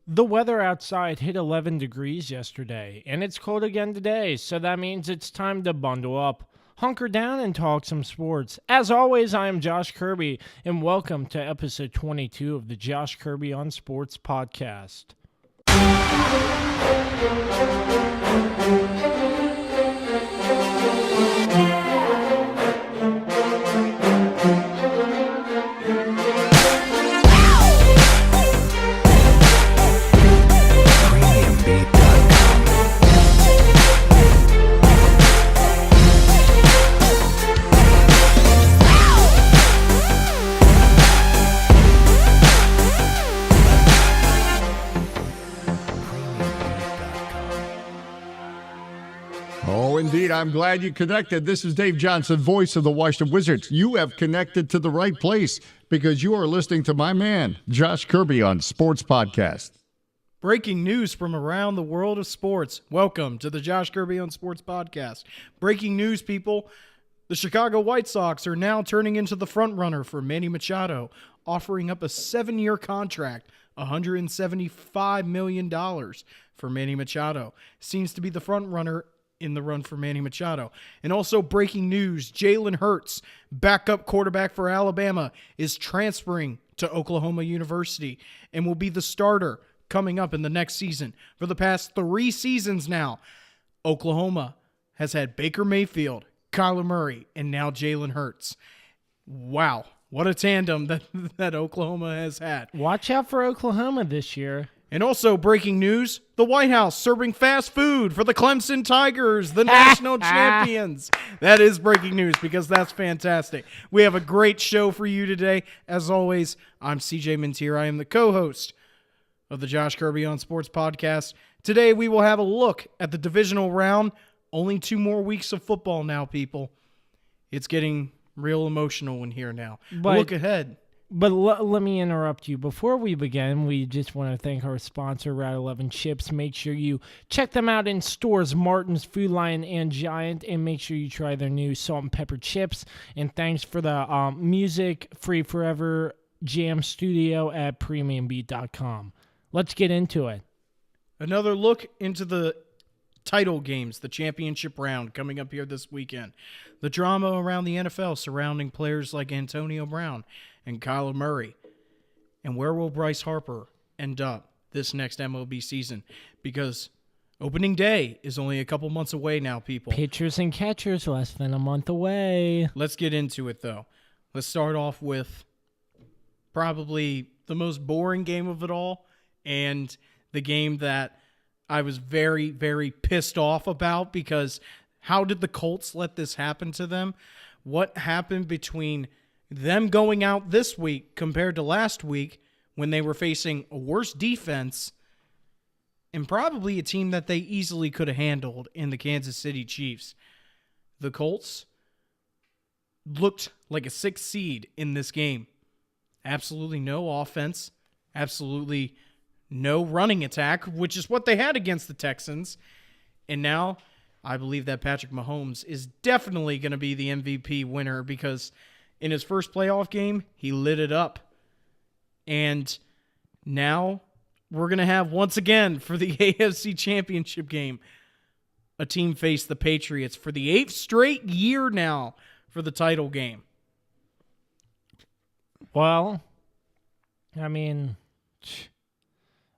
The weather outside hit 11 degrees yesterday, and it's cold again today, so that means it's time to bundle up, hunker down, and talk some sports. As always, I am Josh Kirby, and welcome to episode 22 of the Josh Kirby on Sports podcast. Oh, indeed. I'm glad you connected. This is Dave Johnson, voice of the Washington Wizards. You have connected to the right place because you are listening to my man, Josh Kirby on Sports Podcast. Breaking news from around the world of sports. Welcome to the Josh Kirby on Sports Podcast. Breaking news, people. The Chicago White Sox are now turning into the front runner for Manny Machado, offering up a 7-year contract, $175 million for Manny Machado. Seems to be the front runner in the run for Manny Machado. And also breaking news, Jalen Hurts, backup quarterback for Alabama, is transferring to Oklahoma University and will be the starter coming up in the next season. For the past 3 seasons now, Oklahoma has had Baker Mayfield, Kyler Murray, and now Jalen Hurts. Wow, what a tandem that Oklahoma has had. Watch out for Oklahoma this year. And also breaking news, the White House serving fast food for the Clemson Tigers, the national champions. That is breaking news because that's fantastic. We have a great show for you today. As always, I'm CJ Mintier. I am the co-host of the Josh Kirby on Sports Podcast. Today we will have a look at the divisional round. Only 2 more weeks of football now, people. It's getting real emotional in here now. Look ahead. But let me interrupt you. Before we begin, we just want to thank our sponsor, Route 11 Chips. Make sure you check them out in stores, Martin's, Food Lion, and Giant, and make sure you try their new salt and pepper chips. And thanks for the music, Free Forever Jam Studio at premiumbeat.com. Let's get into it. Another look into the title games, the championship round coming up here this weekend. The drama around the NFL surrounding players like Antonio Brown and Kyler Murray. And where will Bryce Harper end up this next MLB season? Because opening day is only a couple months away now, people. Pitchers and catchers less than a month away. Let's get into it, though. Let's start off with probably the most boring game of it all, and the game that I was very, very pissed off about, because how did the Colts let this happen to them? What happened between them going out this week compared to last week when they were facing a worse defense and probably a team that they easily could have handled in the Kansas City Chiefs? The Colts looked like a 6th seed in this game. Absolutely no offense, absolutely no running attack, which is what they had against the Texans. And now I believe that Patrick Mahomes is definitely going to be the MVP winner, because in his first playoff game, he lit it up. And now we're going to have, once again, for the AFC Championship game, a team face the Patriots for the 8th straight year now for the title game. Well, I mean,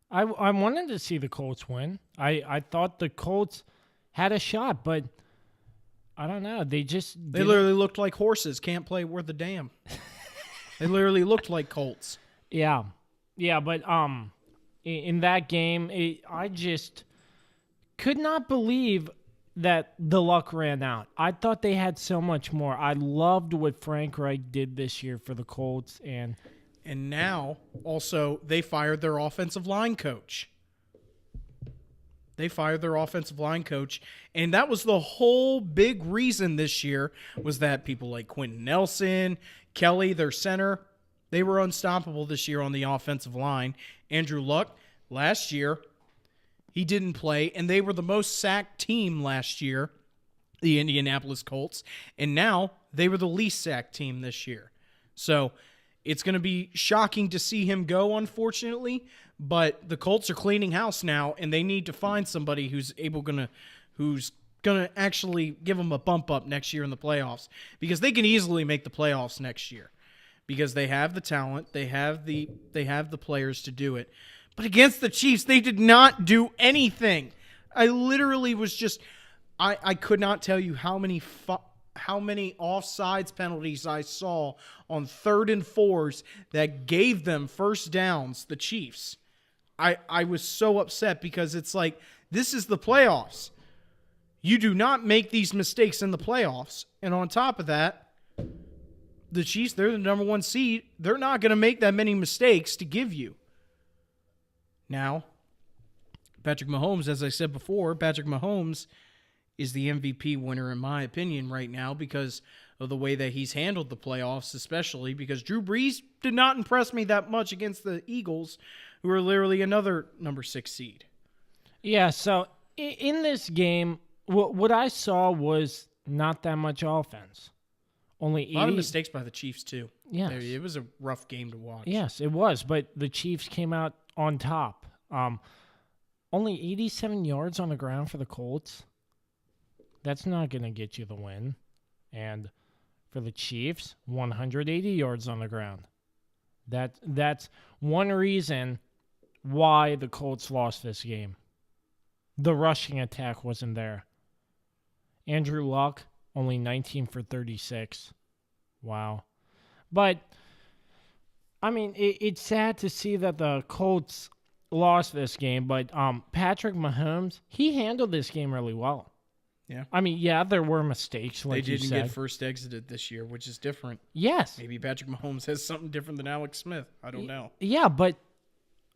I wanted to see the Colts win. I thought the Colts had a shot, but I don't know. They literally looked like horses. Can't play worth a damn. They literally looked like Colts. Yeah, but in that game, I just could not believe that the luck ran out. I thought they had so much more. I loved what Frank Reich did this year for the Colts, and now also they fired their offensive line coach. They fired their offensive line coach, and that was the whole big reason this year, was that people like Quentin Nelson, Kelly, their center, they were unstoppable this year on the offensive line. Andrew Luck, last year, he didn't play, and they were the most sacked team last year, the Indianapolis Colts, and now they were the least sacked team this year. So it's going to be shocking to see him go, unfortunately, But the Colts are cleaning house now, and they need to find somebody who's gonna actually give them a bump up next year in the playoffs, because they can easily make the playoffs next year because they have the talent, they have the players to do it. But against the Chiefs, they did not do anything. I literally was just I could not tell you how many offsides penalties I saw on 3rd and 4s that gave them first downs, the Chiefs. I was so upset because it's like, this is the playoffs. You do not make these mistakes in the playoffs. And on top of that, the Chiefs, they're the number 1 seed. They're not going to make that many mistakes to give you. Now, Patrick Mahomes, as I said before, Patrick Mahomes is the MVP winner in my opinion right now because of the way that he's handled the playoffs, especially because Drew Brees did not impress me that much against the Eagles, who are literally another number 6 seed. Yeah, so in this game, what I saw was not that much offense. Only 80... A lot of mistakes by the Chiefs, too. Yes. It was a rough game to watch. Yes, it was, but the Chiefs came out on top. Only 87 yards on the ground for the Colts. That's not going to get you the win. And for the Chiefs, 180 yards on the ground. That's one reason why the Colts lost this game. The rushing attack wasn't there. Andrew Luck, only 19 for 36. Wow. But, I mean, it's sad to see that the Colts lost this game, but Patrick Mahomes, he handled this game really well. Yeah. I mean, yeah, there were mistakes, like they you didn't said. get first exited this year, which is different. Yes. Maybe Patrick Mahomes has something different than Alex Smith. I don't know. Yeah, but,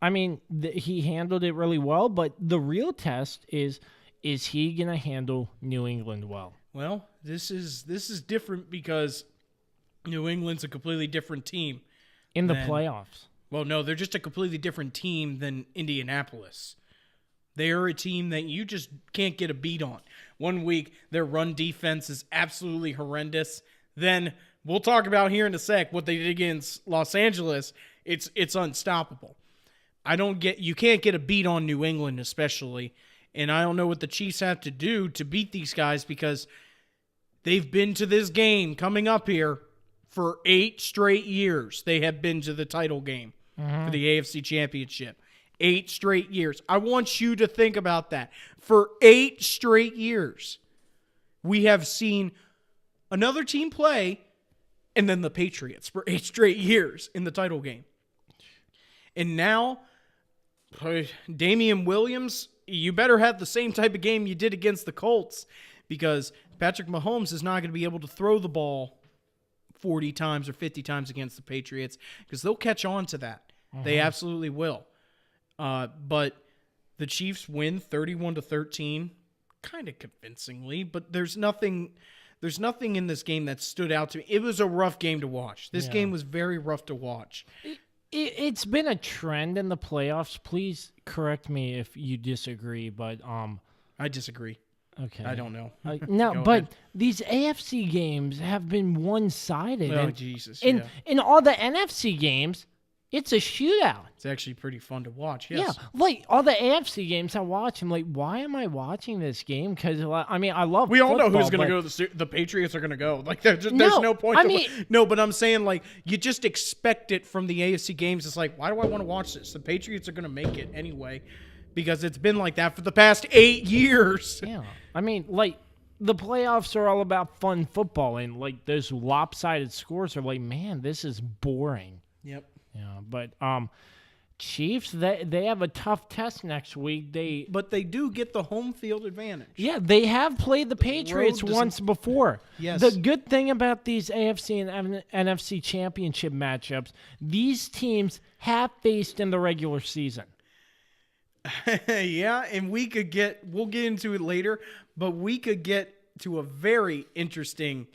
I mean, he handled it really well, but the real test is he going to handle New England well? Well, this is different because New England's a completely different team. In the playoffs. Well, no, they're just a completely different team than Indianapolis. They are a team that you just can't get a beat on. One week, their run defense is absolutely horrendous. Then, we'll talk about here in a sec what they did against Los Angeles. It's unstoppable. You can't get a beat on New England especially. And I don't know what the Chiefs have to do to beat these guys because they've been to this game coming up here for 8 straight years. They have been to the title game for the AFC Championship. 8 straight years. I want you to think about that. For 8 straight years, we have seen another team play and then the Patriots for 8 straight years in the title game. And now, Damian Williams, you better have the same type of game you did against the Colts because Patrick Mahomes is not going to be able to throw the ball 40 times or 50 times against the Patriots because they'll catch on to that. They absolutely will. But the Chiefs win 31-13, kind of convincingly, but there's nothing in this game that stood out to me. It was a rough game to watch. This game was very rough to watch. It's been a trend in the playoffs. Please correct me if you disagree, but I disagree. Okay. I don't know. No, Go but ahead. these AFC games have been one-sided. Oh, and, Jesus. in all the NFC games, it's a shootout. It's actually pretty fun to watch, yes. Yeah, like all the AFC games I watch, I'm like, why am I watching this game? Because, I mean, I love We all know football, who's going to go. The Patriots are going to go. Like, there's no point. No, but I'm saying, like, you just expect it from the AFC games. It's like, why do I want to watch this? The Patriots are going to make it anyway because it's been like that for the past 8 years. Yeah, I mean, like, the playoffs are all about fun football, and, like, those lopsided scores are like, man, this is boring. Yep. Yeah, but Chiefs, they have a tough test next week. But they do get the home field advantage. Yeah, they have played the Patriots once before. Yes. The good thing about these AFC and NFC championship matchups, these teams have faced in the regular season. Yeah, and we'll get into it later, but we could get to a very interesting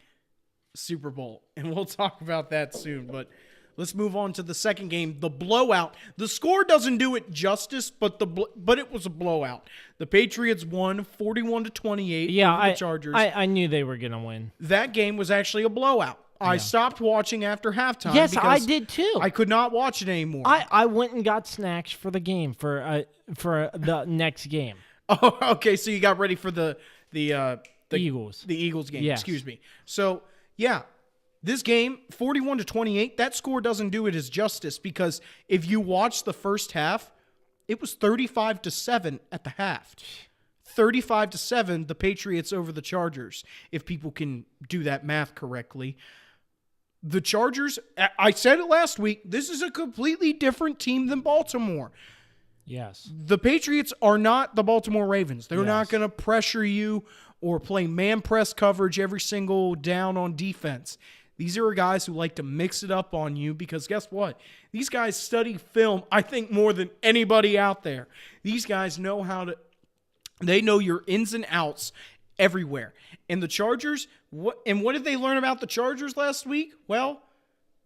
Super Bowl, and we'll talk about that soon, but let's move on to the second game, the blowout. The score doesn't do it justice, but it was a blowout. The Patriots won 41-28 over the Chargers. I knew they were going to win. That game was actually a blowout. I stopped watching after halftime. Yes, I because did too. I could not watch it anymore. I went and got snacks for the game for the next game. Oh, okay. So you got ready for the Eagles. The Eagles game. Yes. Excuse me. So yeah, this game 41-28. That score doesn't do it as justice because if you watch the first half, it was 35-7 at the half. 35-7, the Patriots over the Chargers. If people can do that math correctly. The Chargers, I said it last week, this is a completely different team than Baltimore. Yes. The Patriots are not the Baltimore Ravens. They're not Yes. going to pressure you or play man press coverage every single down on defense. These are guys who like to mix it up on you because guess what? These guys study film, I think, more than anybody out there. These guys know they know your ins and outs everywhere. And the Chargers, what did they learn about the Chargers last week? Well,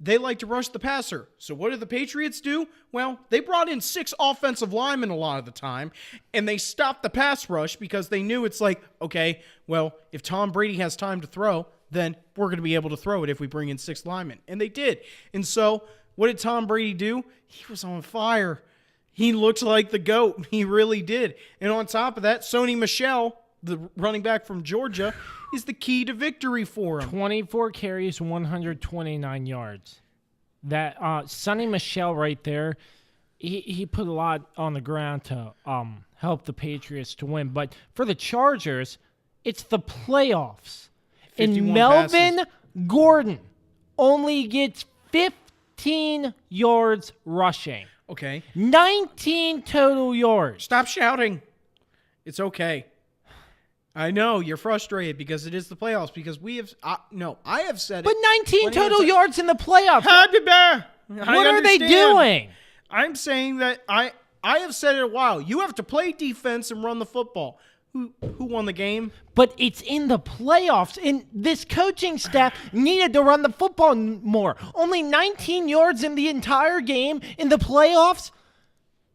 they like to rush the passer. So what did the Patriots do? Well, they brought in 6 offensive linemen a lot of the time, and they stopped the pass rush because they knew it's like, okay, well, if Tom Brady has time to throw, then we're going to be able to throw it if we bring in 6 linemen. And they did. And so what did Tom Brady do? He was on fire. He looked like the GOAT. He really did. And on top of that, Sony Michel, the running back from Georgia, is the key to victory for him. 24 carries, 129 yards. That Sonny Michel right there, he put a lot on the ground to help the Patriots to win. But for the Chargers, it's the playoffs. And 51 Melvin passes. Gordon only gets 15 yards rushing. Okay. 19 total yards. Stop shouting. It's okay. I know you're frustrated because it is the playoffs. Because I have said it. But 19 plenty of total times. yards in the playoffs. What are they doing? I'm saying that I have said it a while. You have to play defense and run the football. Who won the game? But it's in the playoffs, and this coaching staff needed to run the football more. Only 19 yards in the entire game in the playoffs.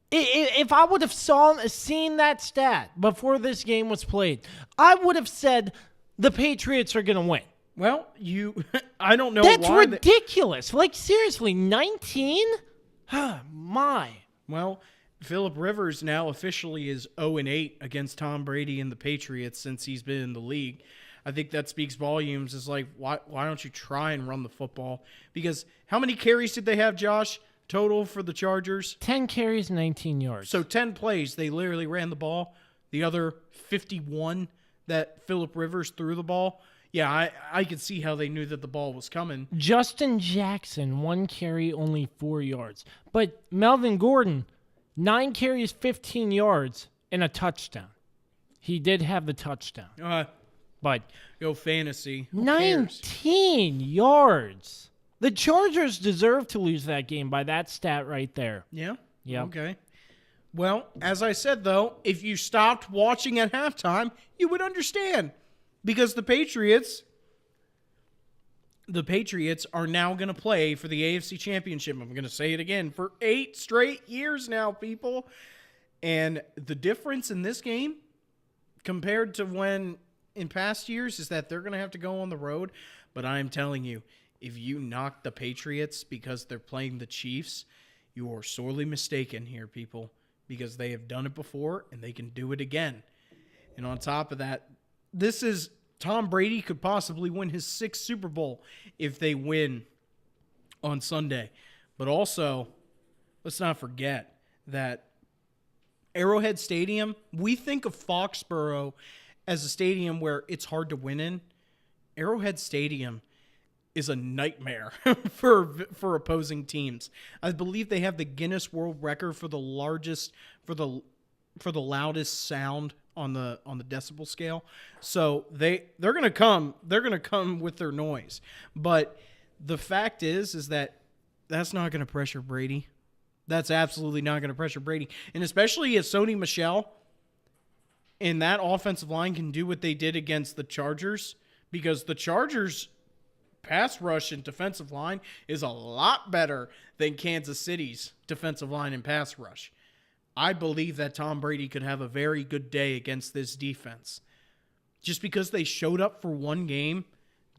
If I would have seen that stat before this game was played, I would have said the Patriots are going to win. Well, I don't know That's why. ridiculous. Like, seriously, 19? My. Well, Phillip Rivers now officially is 0-8 against Tom Brady and the Patriots since he's been in the league. I think that speaks volumes. It's like, why don't you try and run the football? Because how many carries did they have, Josh, total for the Chargers? 10 carries, 19 yards. So 10 plays, they literally ran the ball. The other 51 that Phillip Rivers threw the ball. Yeah, I could see how they knew that the ball was coming. Justin Jackson, 1 carry, only 4 yards. But Melvin Gordon, 9 carries, 15 yards, and a touchdown. He did have the touchdown. But Go fantasy. Who cares? 19 yards. The Chargers deserve to lose that game by that stat right there. Yeah? Yep. Okay. Well, as I said, though, if you stopped watching at halftime, you would understand. Because the Patriots are now going to play for the AFC Championship. I'm going to say it again, for 8 straight years now, people. And the difference in this game compared to when in past years is that they're going to have to go on the road. But I am telling you, if you knock the Patriots because they're playing the Chiefs, you are sorely mistaken here, people, because they have done it before and they can do it again. And on top of that, Tom Brady could possibly win his 6th Super Bowl if they win on Sunday. But also, let's not forget that Arrowhead Stadium, we think of Foxborough as a stadium where it's hard to win in. Arrowhead Stadium is a nightmare for opposing teams. I believe they have the Guinness World Record for the loudest sound on the decibel scale. So they're going to come with their noise. But the fact is that that's not going to pressure Brady. That's absolutely not going to pressure Brady. And especially if Sony Michel and that offensive line can do what they did against the Chargers, because the Chargers pass rush and defensive line is a lot better than Kansas City's defensive line and pass rush. I believe that Tom Brady could have a very good day against this defense. Just because they showed up for one game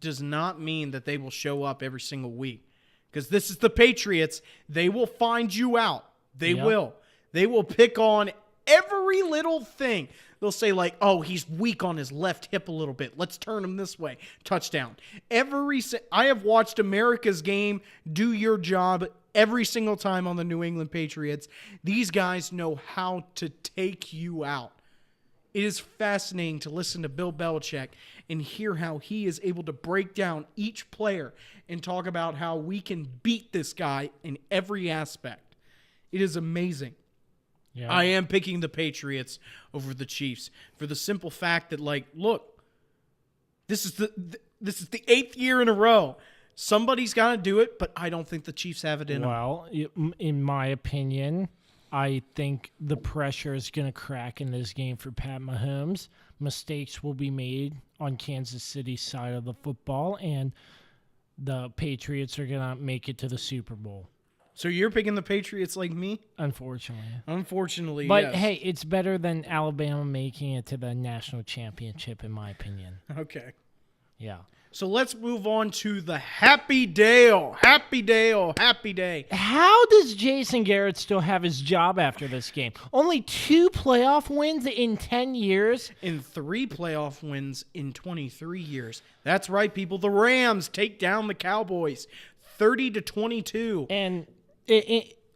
does not mean that they will show up every single week. Because this is the Patriots. They will find you out. They will. They will pick on every little thing. They'll say like, oh, he's weak on his left hip a little bit. Let's turn him this way. Touchdown. I have watched America's game do your job every single time on the New England Patriots. These guys know how to take you out. It is fascinating to listen to Bill Belichick and hear how he is able to break down each player and talk about how we can beat this guy in every aspect. It is amazing. Yeah. I am picking the Patriots over the Chiefs for the simple fact that, like, look, this is the 8th year in a row. Somebody's got to do it, but I don't think the Chiefs have it in them. Well, in my opinion, I think the pressure is going to crack in this game for Pat Mahomes. Mistakes will be made on Kansas City's side of the football, and the Patriots are going to make it to the Super Bowl. So you're picking the Patriots like me? Unfortunately. But yes. Hey, it's better than Alabama making it to the national championship, in my opinion. Okay. Yeah. So let's move on to the Happy Dale. Happy Dale. Happy day. How does Jason Garrett still have his job after this game? Only 2 playoff wins in 10 years? And 3 playoff wins in 23 years. That's right, people. The Rams take down the Cowboys 30-22. And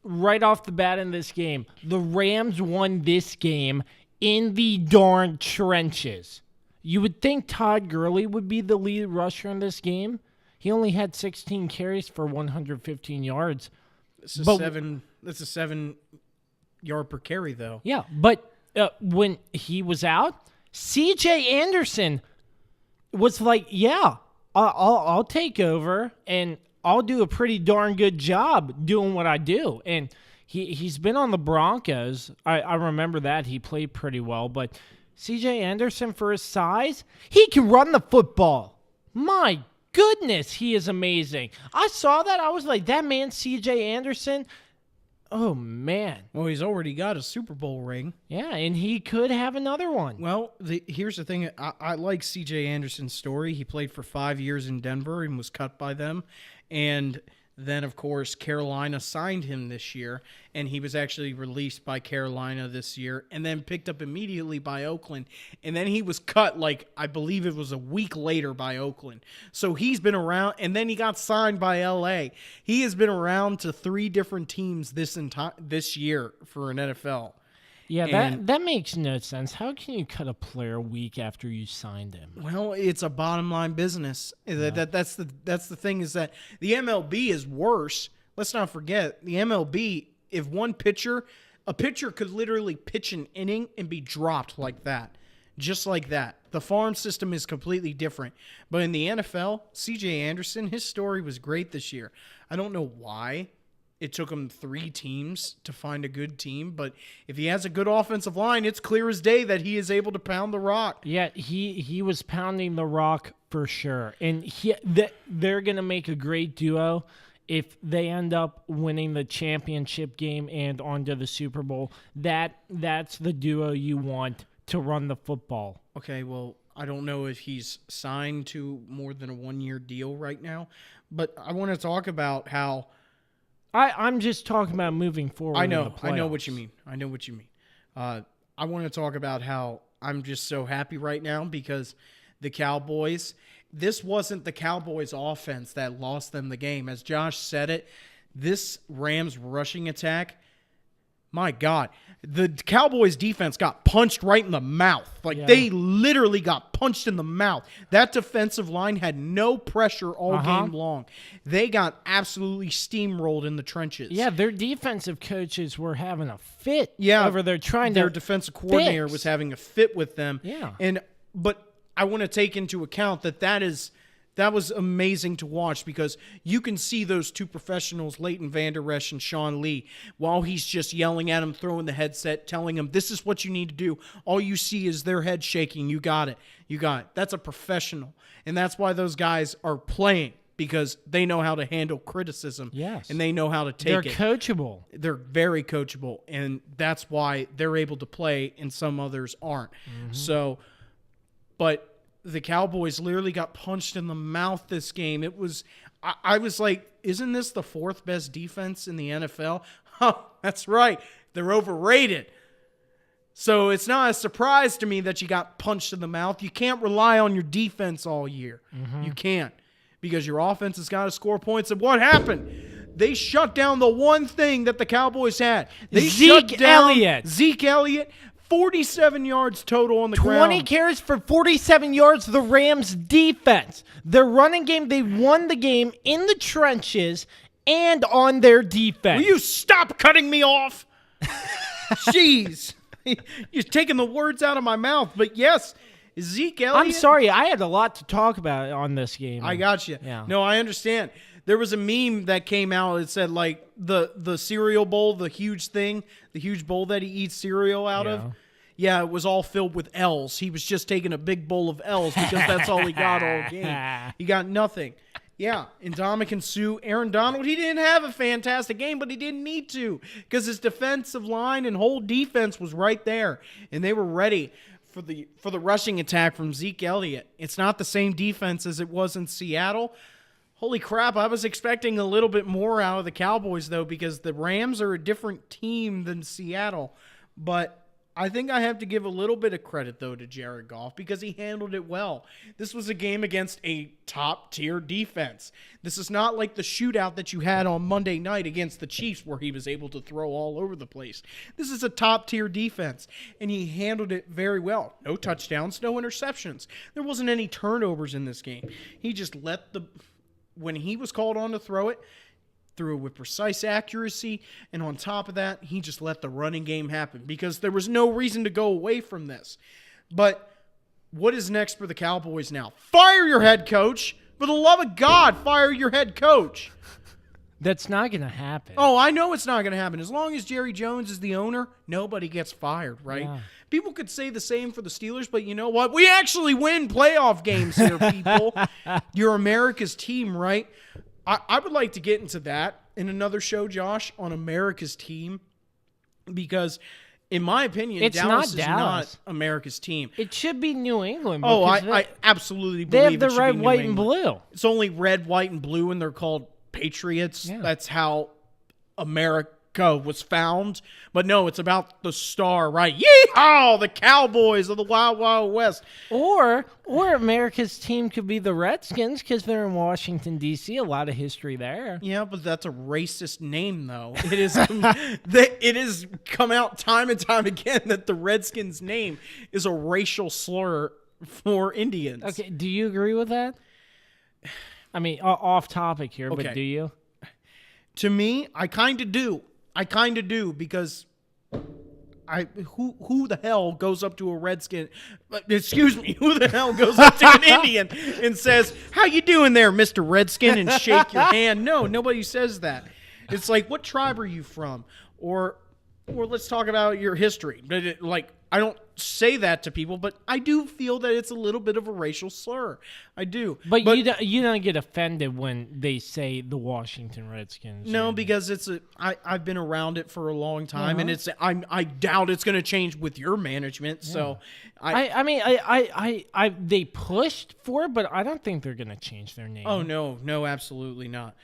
right off the bat in this game, the Rams won this game in the darn trenches. You would think Todd Gurley would be the lead rusher in this game. He only had 16 carries for 115 yards. That's a 7-yard per carry, though. Yeah, but when he was out, C.J. Anderson was like, yeah, I'll take over, and I'll do a pretty darn good job doing what I do. And he's been on the Broncos. I remember that. He played pretty well. But C.J. Anderson, for his size, he can run the football. My goodness, he is amazing. I saw that. I was like, that man, C.J. Anderson, oh, man. Well, he's already got a Super Bowl ring. Yeah, and he could have another one. Well, here's the thing. I like C.J. Anderson's story. He played for 5 years in Denver and was cut by them. And then, of course, Carolina signed him this year, and he was actually released by Carolina this year and then picked up immediately by Oakland. And then he was cut, like, I believe it was a week later by Oakland. So he's been around, and then he got signed by L.A. He has been around to 3 different teams this year for an NFL. Yeah, that makes no sense. How can you cut a player a week after you signed him? Well, it's a bottom line business. Yeah. That's the thing, is that the MLB is worse. Let's not forget, the MLB, if a pitcher could literally pitch an inning and be dropped like that. Just like that. The farm system is completely different. But in the NFL, C.J. Anderson, his story was great this year. I don't know why it took him 3 teams to find a good team, but if he has a good offensive line, it's clear as day that he is able to pound the rock. Yeah, he was pounding the rock for sure. And they're going to make a great duo if they end up winning the championship game and onto the Super Bowl. That's the duo you want to run the football. Okay, well, I don't know if he's signed to more than a 1-year deal right now, but I want to talk about how I'm just talking about moving forward. I know what you mean. I want to talk about how I'm just so happy right now because the Cowboys, this wasn't the Cowboys offense that lost them the game. As Josh said it, this Rams rushing attack, my God, the Cowboys defense got punched right in the mouth. They literally got punched in the mouth. That defensive line had no pressure all game long. They got absolutely steamrolled in the trenches. Yeah, their defensive coaches were having a fit over there their defensive coordinator was having a fit with them. Yeah. But I want to take into account that was amazing to watch because you can see those 2 professionals, Leighton Vander Esch and Sean Lee, while he's just yelling at him, throwing the headset, telling him, this is what you need to do. All you see is their head shaking. You got it. That's a professional. And that's why those guys are playing, because they know how to handle criticism. Yes. And they know how to take it. They're coachable. They're very coachable. And that's why they're able to play and some others aren't. Mm-hmm. So, but the Cowboys literally got punched in the mouth this game. It was, I was like, isn't this the 4th best defense in the NFL? Oh, that's right. They're overrated. So it's not a surprise to me that you got punched in the mouth. You can't rely on your defense all year. You can't, because your offense has got to score points. And what happened? They shut down the one thing that the Cowboys had. They shut down Zeke Elliott. 47 yards total on the ground. 20 carries for 47 yards. The Rams defense. Their running game, they won the game in the trenches and on their defense. Will you stop cutting me off? Jeez. You're taking the words out of my mouth. But yes, Zeke Elliott. I'm sorry. I had a lot to talk about on this game. I got you. Yeah. No, I understand. There was a meme that came out. It said, like, the cereal bowl, the huge thing, the huge bowl that he eats cereal out of. Yeah, it was all filled with L's. He was just taking a big bowl of L's because that's all he got all game. He got nothing. Yeah, and Ndamukong Suh, Aaron Donald, he didn't have a fantastic game, but he didn't need to because his defensive line and whole defense was right there, and they were ready for the rushing attack from Zeke Elliott. It's not the same defense as it was in Seattle. Holy crap, I was expecting a little bit more out of the Cowboys, though, because the Rams are a different team than Seattle. But I think I have to give a little bit of credit, though, to Jared Goff because he handled it well. This was a game against a top-tier defense. This is not like the shootout that you had on Monday night against the Chiefs where he was able to throw all over the place. This is a top-tier defense, and he handled it very well. No touchdowns, no interceptions. There wasn't any turnovers in this game. He just let when he was called on to throw it, threw it with precise accuracy, and on top of that, he just let the running game happen because there was no reason to go away from this. But what is next for the Cowboys now? Fire your head coach. For the love of God, fire your head coach. That's not going to happen. Oh, I know it's not going to happen. As long as Jerry Jones is the owner, nobody gets fired, right? Yeah. People could say the same for the Steelers, but you know what? We actually win playoff games here, people. You're America's team, right? I would like to get into that in another show, Josh, on America's team, because in my opinion, Dallas is not America's team. It should be New England. Oh, I absolutely they believe have the red, white, and blue. It's only red, white, and blue, and they're called Patriots. Yeah. That's how America was found. But no, it's about the star, right? Yeehaw! The Cowboys of the Wild Wild West. Or America's team could be the Redskins because they're in Washington, D.C. A lot of history there. Yeah, but that's a racist name, though. It is. It has come out time and time again that the Redskins name is a racial slur for Indians. Okay, do you agree with that? I mean, off topic here, but do you? To me, I kind of do. Because who the hell goes up to a Redskin? Excuse me, who the hell goes up to an Indian and says, "How you doing there, Mr. Redskin?" and shake your hand? No, nobody says that. It's like, what tribe are you from? Or let's talk about your history. I don't say that to people, but I do feel that it's a little bit of a racial slur. I do. But you don't get offended when they say the Washington Redskins. No, because I've been around it for a long time, and I doubt it's going to change with your management. Yeah. So they pushed for it, but I don't think they're going to change their name. Oh no, absolutely not.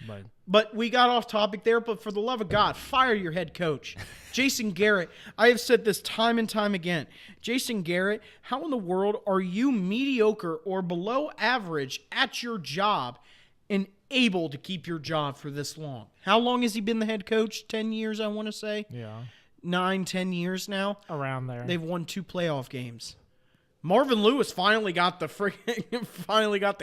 But we got off topic there. But for the love of God, fire your head coach, Jason Garrett. I have said this time and time again. Jason Garrett, how in the world are you mediocre or below average at your job and able to keep your job for this long? How long has he been the head coach? 10 years, I want to say. Yeah. 9-10 years now. Around there. They've won 2 playoff games. Marvin Lewis finally got the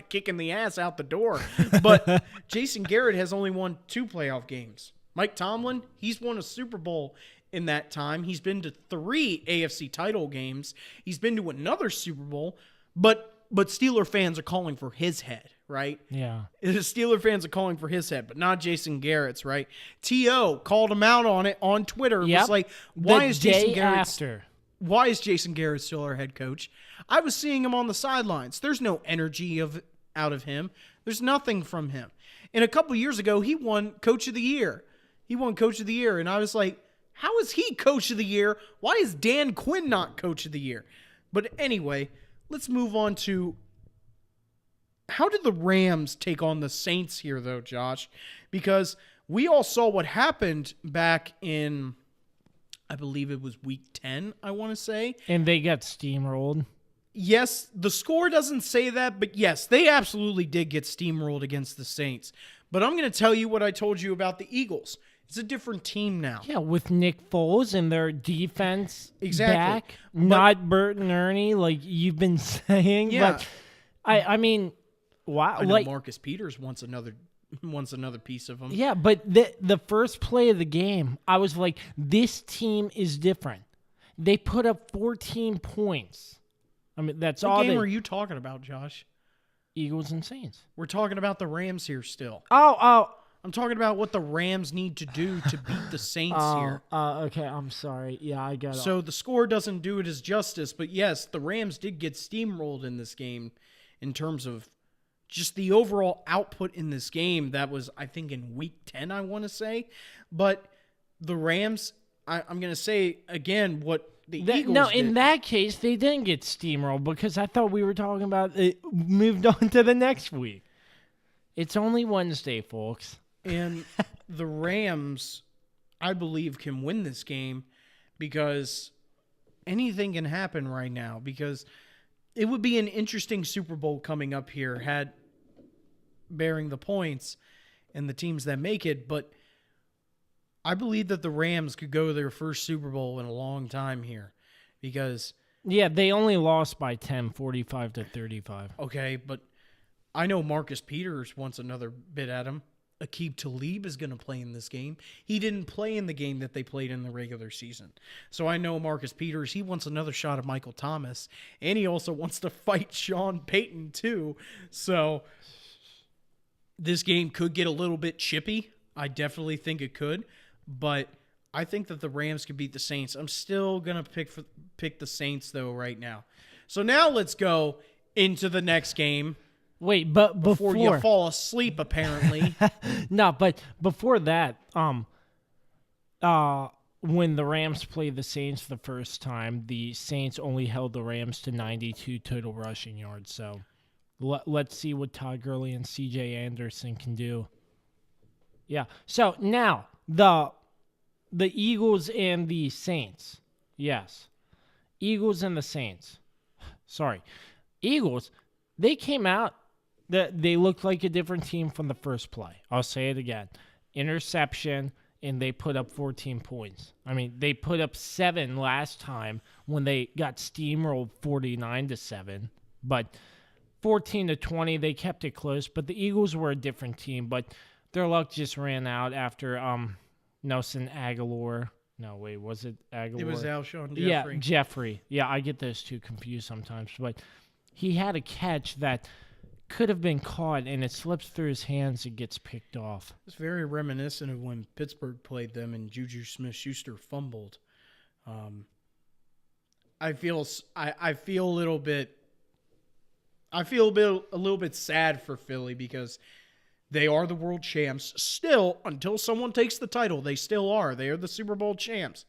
kick in the ass out the door. But Jason Garrett has only won 2 playoff games. Mike Tomlin, he's won a Super Bowl in that time. He's been to 3 AFC title games. He's been to another Super Bowl. But Steeler fans are calling for his head, right? Yeah. The Steeler fans are calling for his head, but not Jason Garrett's, right? T.O. called him out on it on Twitter. Yep. It was like, why is Jason Garrett still our head coach? I was seeing him on the sidelines. There's no energy out of him. There's nothing from him. And a couple years ago, he won Coach of the Year. And I was like, how is he Coach of the Year? Why is Dan Quinn not Coach of the Year? But anyway, let's move on to how did the Rams take on the Saints here, though, Josh? Because we all saw what happened back in, I believe it was week 10, I want to say. And they got steamrolled. Yes, the score doesn't say that, but yes, they absolutely did get steamrolled against the Saints. But I'm going to tell you what I told you about the Eagles. It's a different team now. Yeah, with Nick Foles and their defense Exactly. back, not Bert and Ernie, like you've been saying. Yeah. But I mean, wow. I know like, Marcus Peters wants another piece of them. yeah, but the first play of the game, I was like, this team is different. They put up 14 points. I mean, that's all. What game are you talking about, Josh? Eagles and Saints. We're talking about the Rams here still. Oh. I'm talking about what the Rams need to do to beat the Saints here. Okay, I'm sorry. Yeah, I got it. So the score doesn't do it as justice, but yes, the Rams did get steamrolled in this game in terms of just the overall output in this game. That was, I think, in week 10, I want to say. But the Rams, I'm going to say again what the Eagles no, did. in that case, they didn't get steamrolled because I thought we were talking about it moved on to the next week. It's only Wednesday, folks. And the Rams, I believe, can win this game because anything can happen right now. Because it would be an interesting Super Bowl coming up here, had bearing the points and the teams that make it. But I believe that the Rams could go their first Super Bowl in a long time here because... Yeah, they only lost by 10, 45-35. Okay, but I know Marcus Peters wants another bit at him. Aqib Talib is going to play in this game. He didn't play in the game that they played in the regular season. So I know Marcus Peters, he wants another shot at Michael Thomas, and he also wants to fight Sean Payton too. So this game could get a little bit chippy. I definitely think it could, but I think that the Rams could beat the Saints. I'm still going to pick the Saints though right now. So now let's go into the next game. Wait, but before you fall asleep, apparently. No, but before that, when the Rams played the Saints the first time, the Saints only held the Rams to 92 total rushing yards. So let's see what Todd Gurley and C.J. Anderson can do. Yeah. So now the Eagles and the Saints. Yes, Eagles and the Saints. Sorry, Eagles. They came out. They looked like a different team from the first play. I'll say it again. Interception, and they put up 14 points. I mean, they put up 7 last time when they got steamrolled 49-7. But 14-20, they kept it close. But the Eagles were a different team. But their luck just ran out after Nelson Aguilar. No, wait, was it Aguilar? It was Alshon Jeffrey. Yeah, Jeffrey. Yeah, I get those two confused sometimes. But he had a catch that could have been caught, and it slips through his hands and gets picked off. It's very reminiscent of when Pittsburgh played them and Juju Smith-Schuster fumbled. I feel a little bit sad for Philly because they are the world champs still. Until someone takes the title, they still are. They are the Super Bowl champs.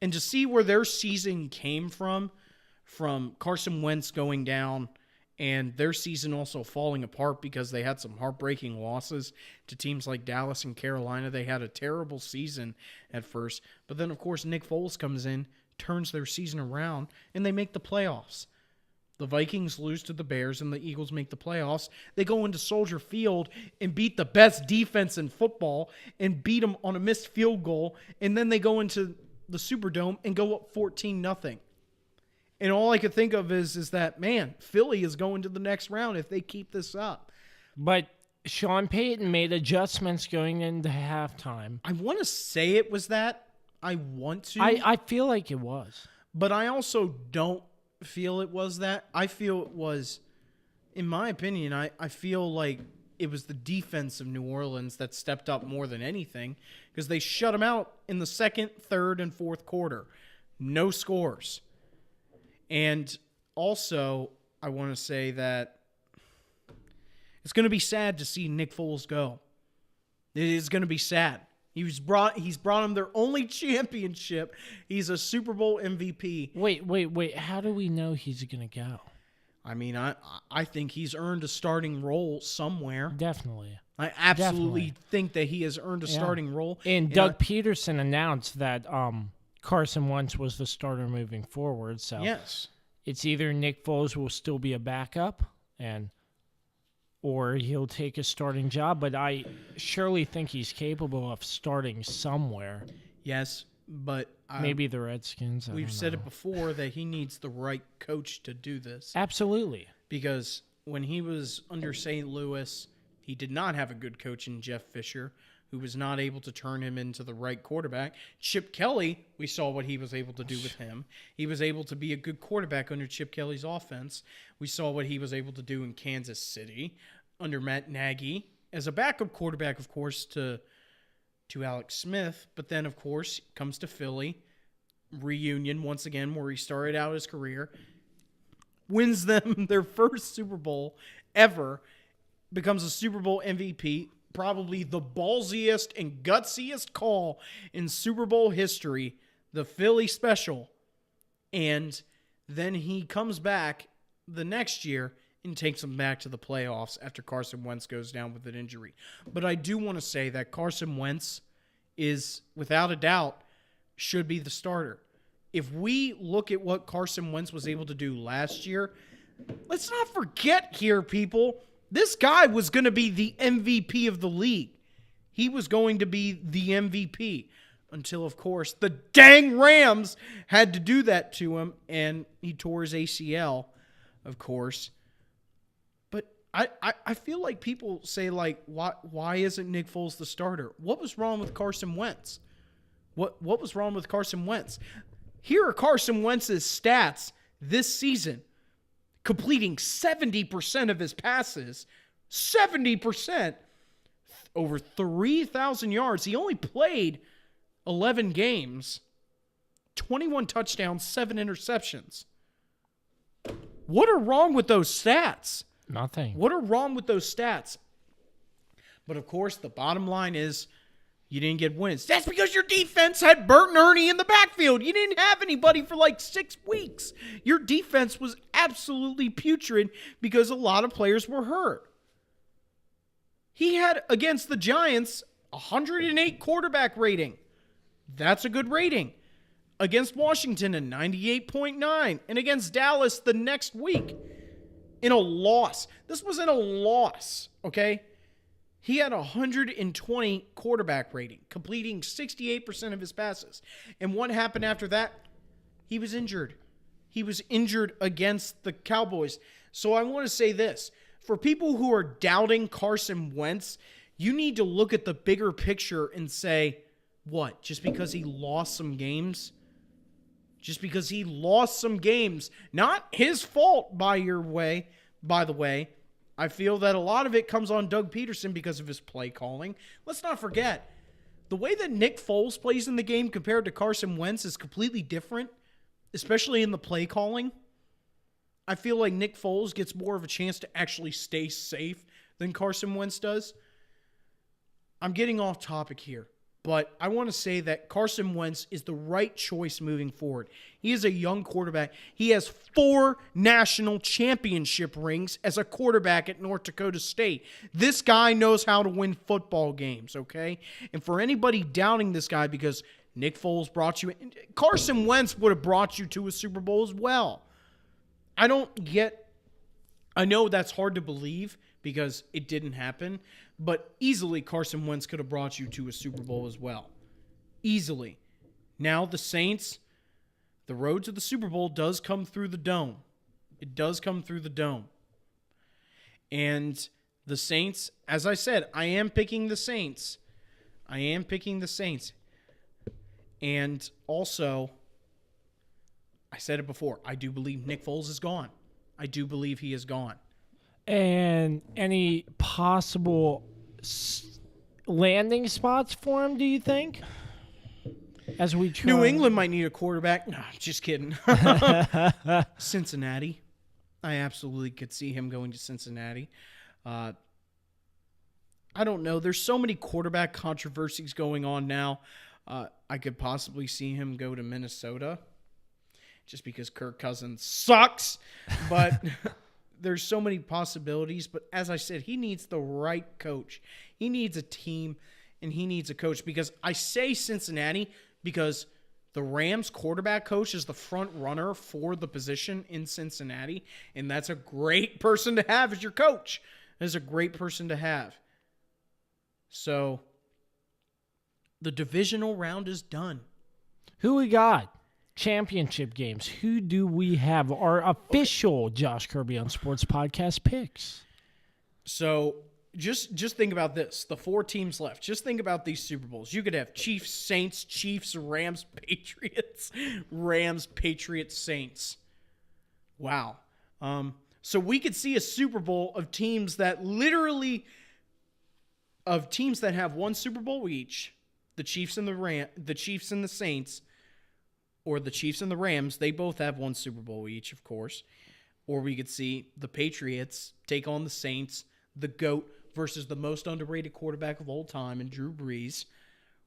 And to see where their season came from Carson Wentz going down and their season also falling apart because they had some heartbreaking losses to teams like Dallas and Carolina. They had a terrible season at first. But then, of course, Nick Foles comes in, turns their season around, and they make the playoffs. The Vikings lose to the Bears, and the Eagles make the playoffs. They go into Soldier Field and beat the best defense in football and beat them on a missed field goal. And then they go into the Superdome and go up 14-0. And all I could think of is that, man, Philly is going to the next round if they keep this up. But Sean Payton made adjustments going into halftime. I want to say it was that. I want to. I feel like it was. But I also don't feel it was that. I feel it was, in my opinion, I feel like it was the defense of New Orleans that stepped up more than anything because they shut them out in the second, third, and fourth quarter. No scores. And also, I want to say that it's going to be sad to see Nick Foles go. It is going to be sad. He's brought them their only championship. He's a Super Bowl MVP. Wait. How do we know he's going to go? I mean, I think he's earned a starting role somewhere. Definitely. I absolutely think that he has earned a starting role. And Doug Peterson announced that Carson Wentz was the starter moving forward. So yes, it's either Nick Foles will still be a backup or he'll take a starting job. But I surely think he's capable of starting somewhere. Yes, but maybe the Redskins. We've said it before that he needs the right coach to do this. Absolutely. Because when he was under St. Louis, he did not have a good coach in Jeff Fisher, who was not able to turn him into the right quarterback. Chip Kelly, we saw what he was able to do with him. He was able to be a good quarterback under Chip Kelly's offense. We saw what he was able to do in Kansas City under Matt Nagy as a backup quarterback, of course, to Alex Smith. But then, of course, comes to Philly, reunion once again where he started out his career, wins them their first Super Bowl ever, becomes a Super Bowl MVP, probably the ballsiest and gutsiest call in Super Bowl history, the Philly special. And then he comes back the next year and takes them back to the playoffs after Carson Wentz goes down with an injury. But I do want to say that Carson Wentz is, without a doubt, should be the starter. If we look at what Carson Wentz was able to do last year, let's not forget here, people, this guy was going to be the MVP of the league. He was going to be the MVP until, of course, the dang Rams had to do that to him, and he tore his ACL, of course. But I feel like people say, like, why isn't Nick Foles the starter? What was wrong with Carson Wentz? What was wrong with Carson Wentz? Here are Carson Wentz's stats this season. Completing 70% of his passes. 70%. Over 3,000 yards. He only played 11 games. 21 touchdowns, 7 interceptions. What are wrong with those stats? Nothing. What are wrong with those stats? But, of course, the bottom line is you didn't get wins. That's because your defense had Burt and Ernie in the backfield. You didn't have anybody for like 6 weeks. Your defense was absolutely putrid because a lot of players were hurt. He had, against the Giants, 108 quarterback rating. That's a good rating. Against Washington, a 98.9. And against Dallas the next week, in a loss. This wasn't a loss, okay? He had 120 quarterback rating, completing 68% of his passes. And what happened after that? He was injured. He was injured against the Cowboys. So I want to say this. For people who are doubting Carson Wentz, you need to look at the bigger picture and say, what? Just because he lost some games? Just because he lost some games. Not his fault, by the way. I feel that a lot of it comes on Doug Peterson because of his play calling. Let's not forget, the way that Nick Foles plays in the game compared to Carson Wentz is completely different, especially in the play calling. I feel like Nick Foles gets more of a chance to actually stay safe than Carson Wentz does. I'm getting off topic here, but I want to say that Carson Wentz is the right choice moving forward. He is a young quarterback. He has 4 national championship rings as a quarterback at North Dakota State. This guy knows how to win football games, okay? And for anybody doubting this guy because Nick Foles brought you in, Carson Wentz would have brought you to a Super Bowl as well. I know that's hard to believe because it didn't happen, but easily Carson Wentz could have brought you to a Super Bowl as well. Easily. Now the Saints, the road to the Super Bowl does come through the dome. It does come through the dome. And the Saints, as I said, I am picking the Saints. And also, I said it before, I do believe Nick Foles is gone. I do believe he is gone. And any possible landing spots for him, do you think? As we try. New England might need a quarterback. No, just kidding. Cincinnati. I absolutely could see him going to Cincinnati. I don't know. There's so many quarterback controversies going on now. I could possibly see him go to Minnesota just because Kirk Cousins sucks. But there's so many possibilities, but as I said, he needs the right coach. He needs a team, and he needs a coach. Because I say Cincinnati because the Rams quarterback coach is the front runner for the position in Cincinnati, and that's a great person to have as your coach. That's a great person to have. So, the divisional round is done. Who we got? Championship games. Who do we have? Our official Josh Kirby on Sports podcast picks. So, just think about this. The 4 teams left. Just think about these Super Bowls. You could have Chiefs, Saints, Chiefs, Rams, Patriots. Rams, Patriots, Saints. Wow. So we could see a Super Bowl of teams that have one Super Bowl each. The Chiefs and the Chiefs and the Saints, or the Chiefs and the Rams, they both have one Super Bowl each, of course. Or we could see the Patriots take on the Saints, the GOAT versus the most underrated quarterback of all time in Drew Brees.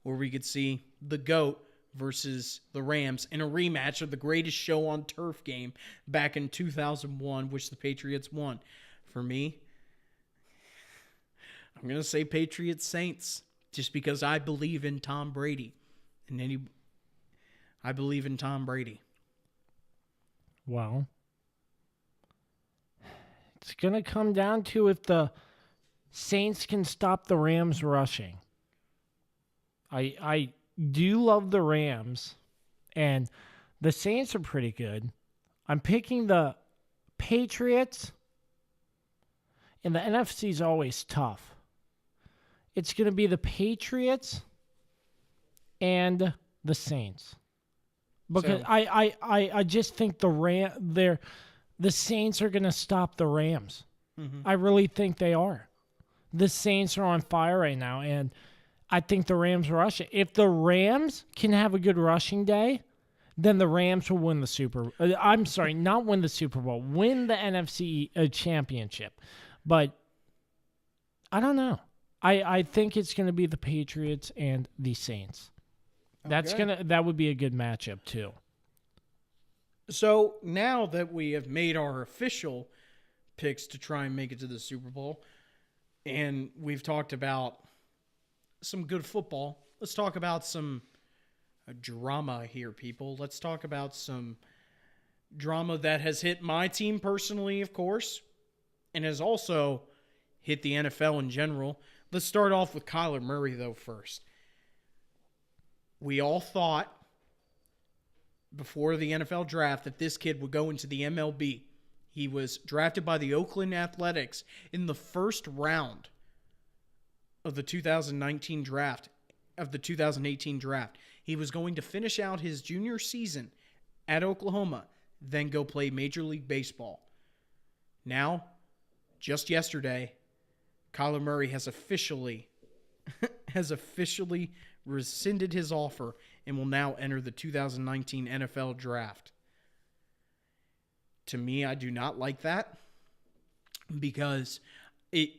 Or we could see the GOAT versus the Rams in a rematch of the greatest show on turf game back in 2001, which the Patriots won. For me, I'm going to say Patriots Saints, just because I believe in Tom Brady. I believe in Tom Brady. Well, it's going to come down to if the Saints can stop the Rams rushing. I do love the Rams, and the Saints are pretty good. I'm picking the Patriots, and the NFC is always tough. It's going to be the Patriots and the Saints. Because So- I just think the Saints are going to stop the Rams. Mm-hmm. I really think they are. The Saints are on fire right now, and I think the Rams rush it. If the Rams can have a good rushing day, then the Rams will win the not win the Super Bowl, win the NFC championship. But I don't know. I think it's going to be the Patriots and the Saints. That would be a good matchup too. So now that we have made our official picks to try and make it to the Super Bowl, and we've talked about some good football, let's talk about some drama here, people. Let's talk about some drama that has hit my team personally, of course, and has also hit the NFL in general. Let's start off with Kyler Murray, though, first. We all thought before the NFL draft that this kid would go into the MLB. He was drafted by the Oakland Athletics in the first round of the 2018 draft. He was going to finish out his junior season at Oklahoma, then go play Major League Baseball. Now, just yesterday, Kyler Murray has officially rescinded his offer and will now enter the 2019 NFL draft. To me, I do not like that because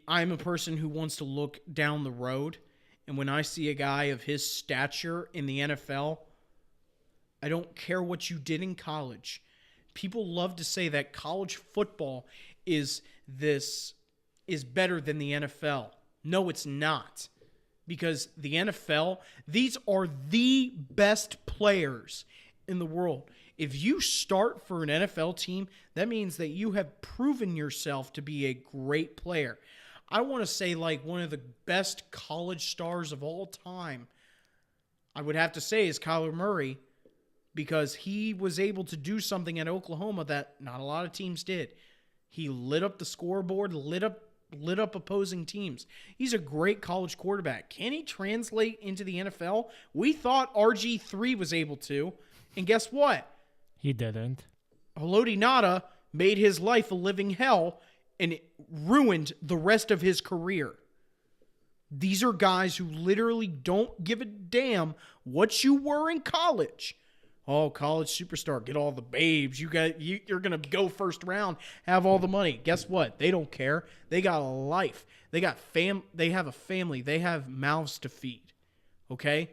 I'm a person who wants to look down the road, and when I see a guy of his stature in the NFL, I don't care what you did in college. People love to say that college football is better than the NFL. No, it's not. Because the NFL, these are the best players in the world. If you start for an NFL team, that means that you have proven yourself to be a great player. I want to say like one of the best college stars of all time, I would have to say, is Kyler Murray, because he was able to do something at Oklahoma that not a lot of teams did. He lit up the scoreboard, lit up opposing teams. He's a great college quarterback. Can he translate into the NFL? We thought RG3 was able to, and guess what? He didn't. Haloti Ngata made his life a living hell, and it ruined the rest of his career. These are guys who literally don't give a damn what you were in college. Oh, college superstar, get all the babes. You're gonna go first round, have all the money. Guess what? They don't care. They got a life. They have a family. They have mouths to feed. Okay?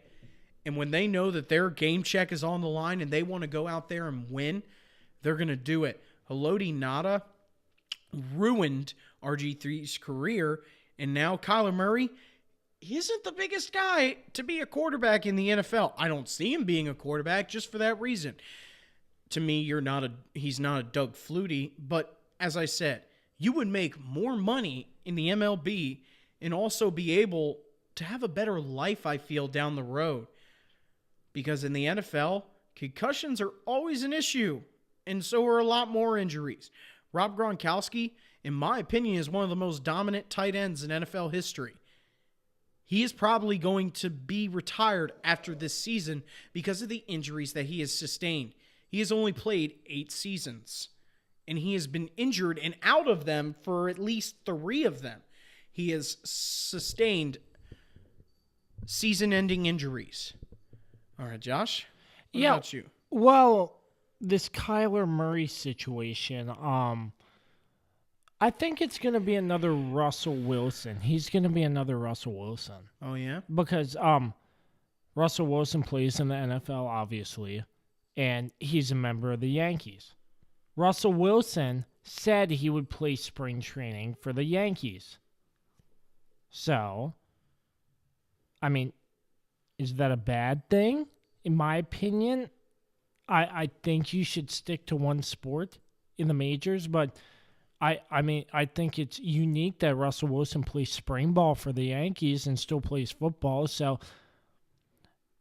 And when they know that their game check is on the line and they want to go out there and win, they're gonna do it. Haloti Ngata, ruined RG3's career. And now Kyler Murray, he isn't the biggest guy to be a quarterback in the NFL. I don't see him being a quarterback just for that reason. To me, he's not a Doug Flutie, but as I said, you would make more money in the MLB and also be able to have a better life, I feel, down the road. Because in the NFL, concussions are always an issue, and so are a lot more injuries. Rob Gronkowski, in my opinion, is one of the most dominant tight ends in NFL history. He is probably going to be retired after this season because of the injuries that he has sustained. He has only played 8 seasons, and he has been injured and out of them for at least 3 of them. He has sustained season-ending injuries. All right, Josh, what about you? Well, this Kyler Murray situation, I think it's going to be another Russell Wilson. He's going to be another Russell Wilson. Oh, yeah? Because Russell Wilson plays in the NFL, obviously, and he's a member of the Yankees. Russell Wilson said he would play spring training for the Yankees. So, I mean, is that a bad thing? In my opinion, I think you should stick to one sport in the majors, but I mean, I think it's unique that Russell Wilson plays spring ball for the Yankees and still plays football. So,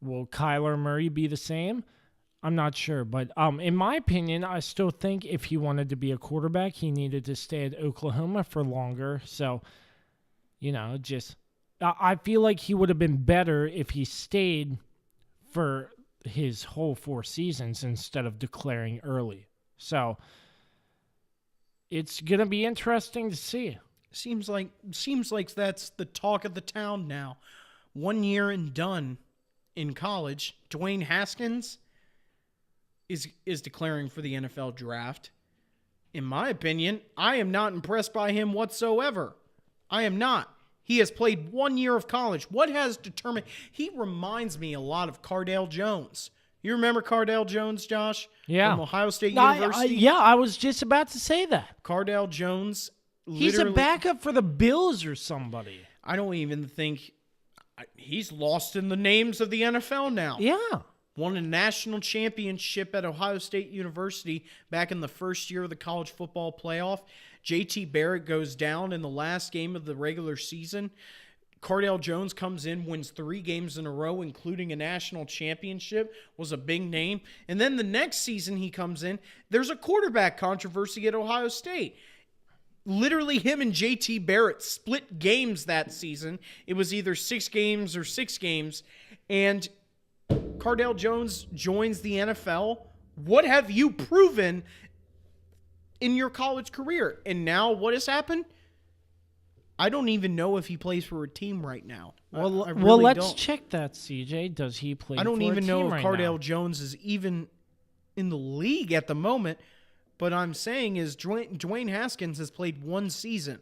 will Kyler Murray be the same? I'm not sure. But in my opinion, I still think if he wanted to be a quarterback, he needed to stay at Oklahoma for longer. So, I feel like he would have been better if he stayed for his whole 4 seasons instead of declaring early. So, it's going to be interesting to see. Seems like that's the talk of the town now. 1 year and done in college. Dwayne Haskins is declaring for the NFL draft. In my opinion, I am not impressed by him whatsoever. I am not. He has played 1 year of college. What has determined? He reminds me a lot of Cardale Jones. You remember Cardale Jones, Josh? Yeah. From Ohio State University? I was just about to say that. Cardale Jones. He's a backup for the Bills or somebody. I don't even think he's lost in the names of the NFL now. Yeah. Won a national championship at Ohio State University back in the first year of the college football playoff. JT Barrett goes down in the last game of the regular season. Cardale Jones comes in, wins 3 games in a row, including a national championship, was a big name. And then the next season he comes in, there's a quarterback controversy at Ohio State. Literally him and JT Barrett split games that season. It was either 6 games or 6 games. And Cardale Jones joins the NFL. What have you proven in your college career? And now what has happened? I don't even know if he plays for a team right now. Well, I really let's don't. check that, CJ. Does he play I don't for a even team know if right Cardale now? Jones is even in the league at the moment. But I'm saying is Dwayne Haskins has played 1 season,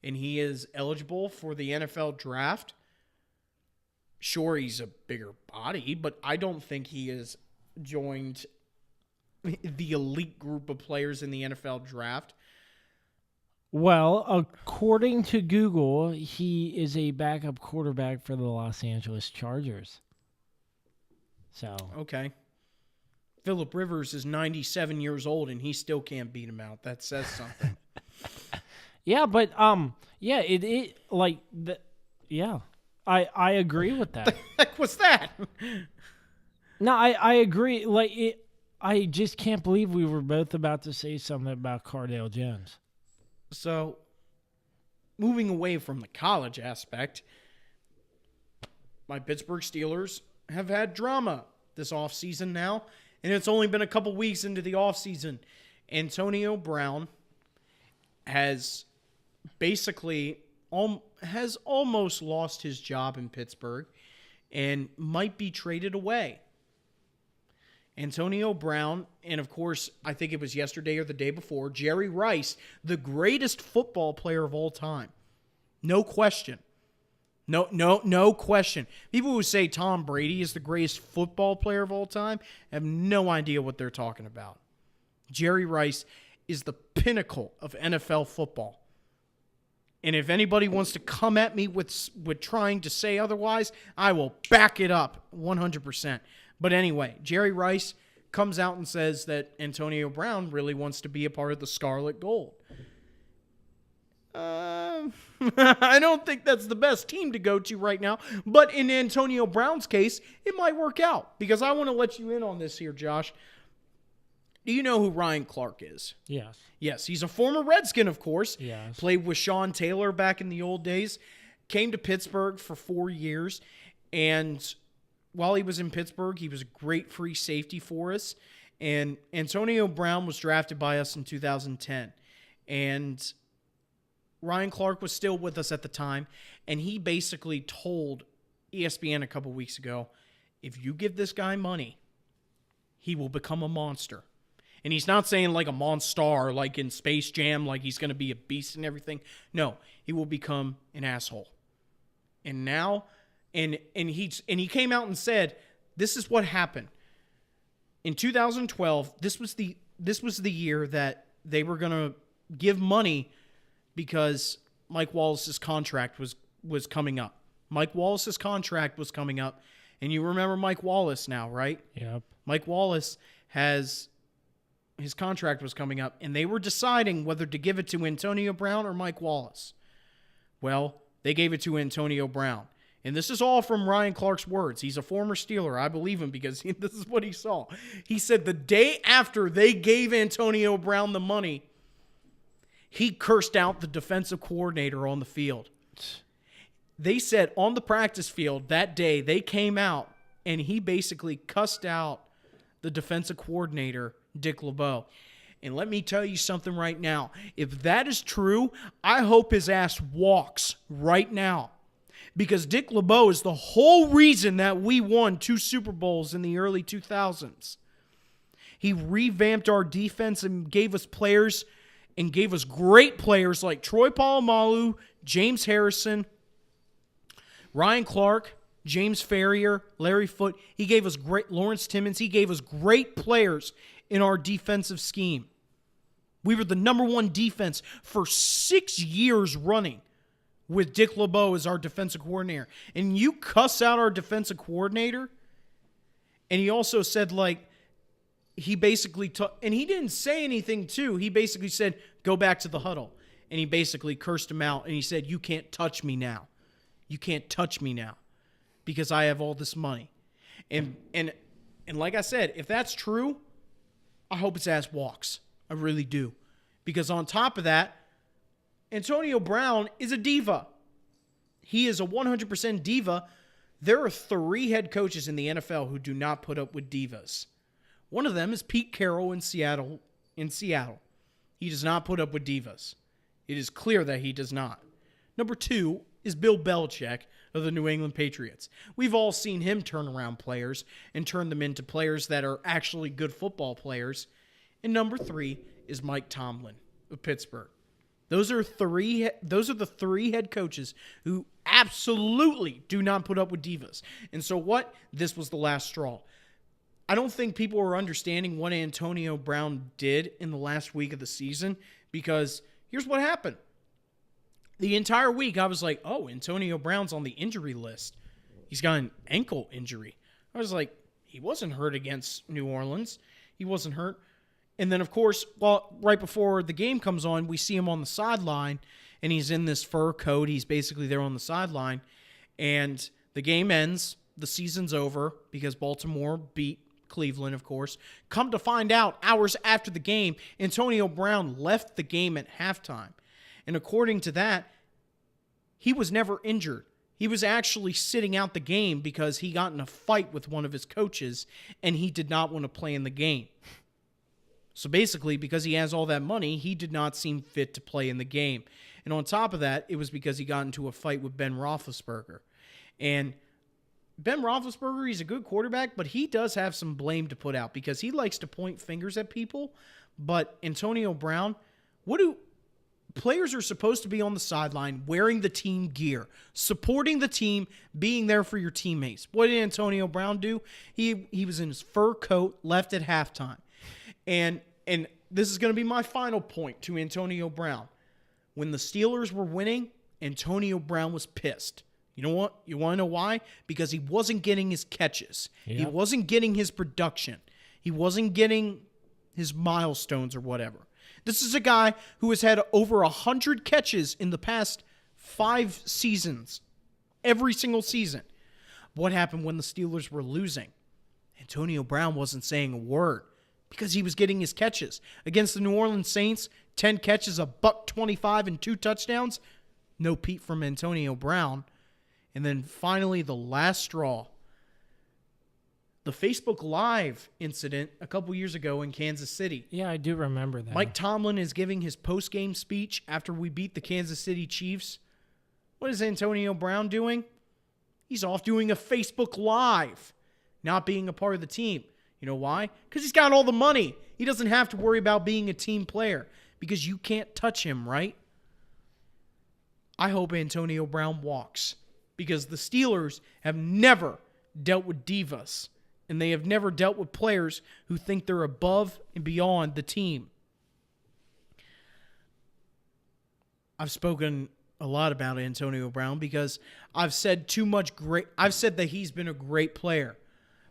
and he is eligible for the NFL draft. Sure, he's a bigger body, but I don't think he has joined the elite group of players in the NFL draft. Well, according to Google, he is a backup quarterback for the Los Angeles Chargers. So, Okay. Phillip Rivers is 97 years old, and he still can't beat him out. That says something. yeah, but it like the yeah. I agree with that. The heck was that? No, I agree. Like I just can't believe we were both about to say something about Cardale Jones. So, moving away from the college aspect, my Pittsburgh Steelers have had drama this offseason now, and it's only been a couple weeks into the offseason. Antonio Brown has basically has almost lost his job in Pittsburgh and might be traded away. Antonio Brown, and of course, I think it was yesterday or the day before, Jerry Rice, the greatest football player of all time. No question. No question. People who say Tom Brady is the greatest football player of all time have no idea what they're talking about. Jerry Rice is the pinnacle of NFL football. And if anybody wants to come at me with trying to say otherwise, I will back it up 100%. But anyway, Jerry Rice comes out and says that Antonio Brown really wants to be a part of the Scarlet Gold. I don't think that's the best team to go to right now. But in Antonio Brown's case, it might work out. Because I want to let you in on this here, Josh. Do you know who Ryan Clark is? Yes. Yes, he's a former Redskin, of course. Yes. Played with Sean Taylor back in the old days. Came to Pittsburgh for 4 years. And while he was in Pittsburgh, he was a great free safety for us. And Antonio Brown was drafted by us in 2010. And Ryan Clark was still with us at the time. And he basically told ESPN a couple weeks ago, if you give this guy money, he will become a monster. And he's not saying like a monster, like in Space Jam, like he's going to be a beast and everything. No, he will become an asshole. And now, and he came out and said, this is what happened. In 2012, this was the year that they were going to give money because Mike Wallace's contract was coming up. Mike Wallace's contract was coming up. And you remember Mike Wallace now, right? Yep. Mike Wallace his contract was coming up, and they were deciding whether to give it to Antonio Brown or Mike Wallace. Well, they gave it to Antonio Brown. And this is all from Ryan Clark's words. He's a former Steeler. I believe him because this is what he saw. He said the day after they gave Antonio Brown the money, he cursed out the defensive coordinator on the field. They said on the practice field that day, they came out, and he basically cussed out the defensive coordinator, Dick LeBeau. And let me tell you something right now. If that is true, I hope his ass walks right now. Because Dick LeBeau is the whole reason that we won 2 Super Bowls in the early 2000s. He revamped our defense and gave us players and gave us great players like Troy Polamalu, James Harrison, Ryan Clark, James Ferrier, Larry Foote. He gave us great, Lawrence Timmons. He gave us great players in our defensive scheme. We were the number 1 defense for 6 years running with Dick LeBeau as our defensive coordinator. And you cuss out our defensive coordinator. And he also said, like, he basically and he didn't say anything too. He basically said, go back to the huddle. And he basically cursed him out. And he said, you can't touch me now. You can't touch me now because I have all this money. And like I said, if that's true, I hope his ass walks. I really do. Because on top of that, Antonio Brown is a diva. He is a 100% diva. There are 3 head coaches in the NFL who do not put up with divas. One of them is Pete Carroll in Seattle. He does not put up with divas. It is clear that he does not. Number 2 is Bill Belichick of the New England Patriots. We've all seen him turn around players and turn them into players that are actually good football players. And number 3 is Mike Tomlin of Pittsburgh. Those are the 3 head coaches who absolutely do not put up with divas. And so what? This was the last straw. I don't think people are understanding what Antonio Brown did in the last week of the season because here's what happened. The entire week, I was like, oh, Antonio Brown's on the injury list. He's got an ankle injury. I was like, he wasn't hurt against New Orleans. He wasn't hurt. And then, of course, right before the game comes on, we see him on the sideline, and he's in this fur coat. He's basically there on the sideline. And the game ends. The season's over because Baltimore beat Cleveland, of course. Come to find out, hours after the game, Antonio Brown left the game at halftime. And according to that, he was never injured. He was actually sitting out the game because he got in a fight with one of his coaches and he did not want to play in the game. So basically, because he has all that money, he did not seem fit to play in the game. And on top of that, it was because he got into a fight with Ben Roethlisberger. And Ben Roethlisberger, he's a good quarterback, but he does have some blame to put out because he likes to point fingers at people. But Antonio Brown, players are supposed to be on the sideline wearing the team gear, supporting the team, being there for your teammates. What did Antonio Brown do? He was in his fur coat, left at halftime. And this is going to be my final point to Antonio Brown. When the Steelers were winning, Antonio Brown was pissed. You know what? You want to know why? Because he wasn't getting his catches. Yeah. He wasn't getting his production. He wasn't getting his milestones or whatever. This is a guy who has had over 100 catches in the past 5 seasons. Every single season. What happened when the Steelers were losing? Antonio Brown wasn't saying a word because he was getting his catches. Against the New Orleans Saints, 10 catches, $125 and 2 touchdowns. No peep from Antonio Brown. And then finally, the last straw. The Facebook Live incident a couple years ago in Kansas City. Yeah, I do remember that. Mike Tomlin is giving his post-game speech after we beat the Kansas City Chiefs. What is Antonio Brown doing? He's off doing a Facebook Live, not being a part of the team. You know why? Because he's got all the money. He doesn't have to worry about being a team player because you can't touch him, right? I hope Antonio Brown walks because the Steelers have never dealt with divas, and they have never dealt with players who think they're above and beyond the team. I've spoken a lot about Antonio Brown because I've said that he's been a great player,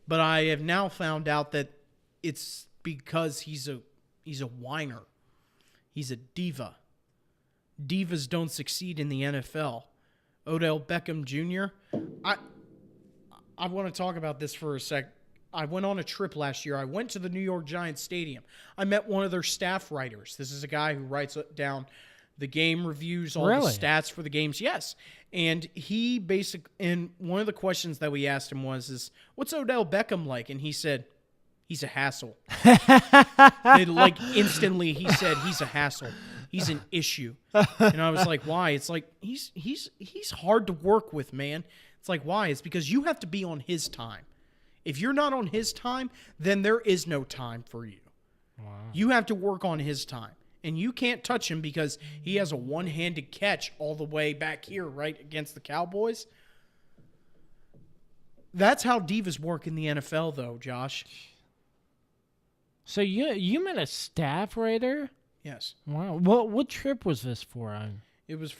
but I have now found out that it's because he's a whiner. He's a diva. Divas don't succeed in the NFL. Odell Beckham Jr. I want to talk about this for a sec. I went on a trip last year. I went to the New York Giants Stadium. I met one of their staff writers. This is a guy who writes down the game reviews, all the stats for the games. Yes. And and one of the questions that we asked him was, what's Odell Beckham like? And he said, he's a hassle. Instantly he said, he's a hassle. He's an issue. And I was like, why? It's like, he's hard to work with, man. It's like, why? It's because you have to be on his time. If you're not on his time, then there is no time for you. Wow. You have to work on his time. And you can't touch him because he has a one-handed catch all the way back here, right, against the Cowboys. That's how divas work in the NFL, though, Josh. So you met a staff writer? Yes. Wow. What trip was this for? It was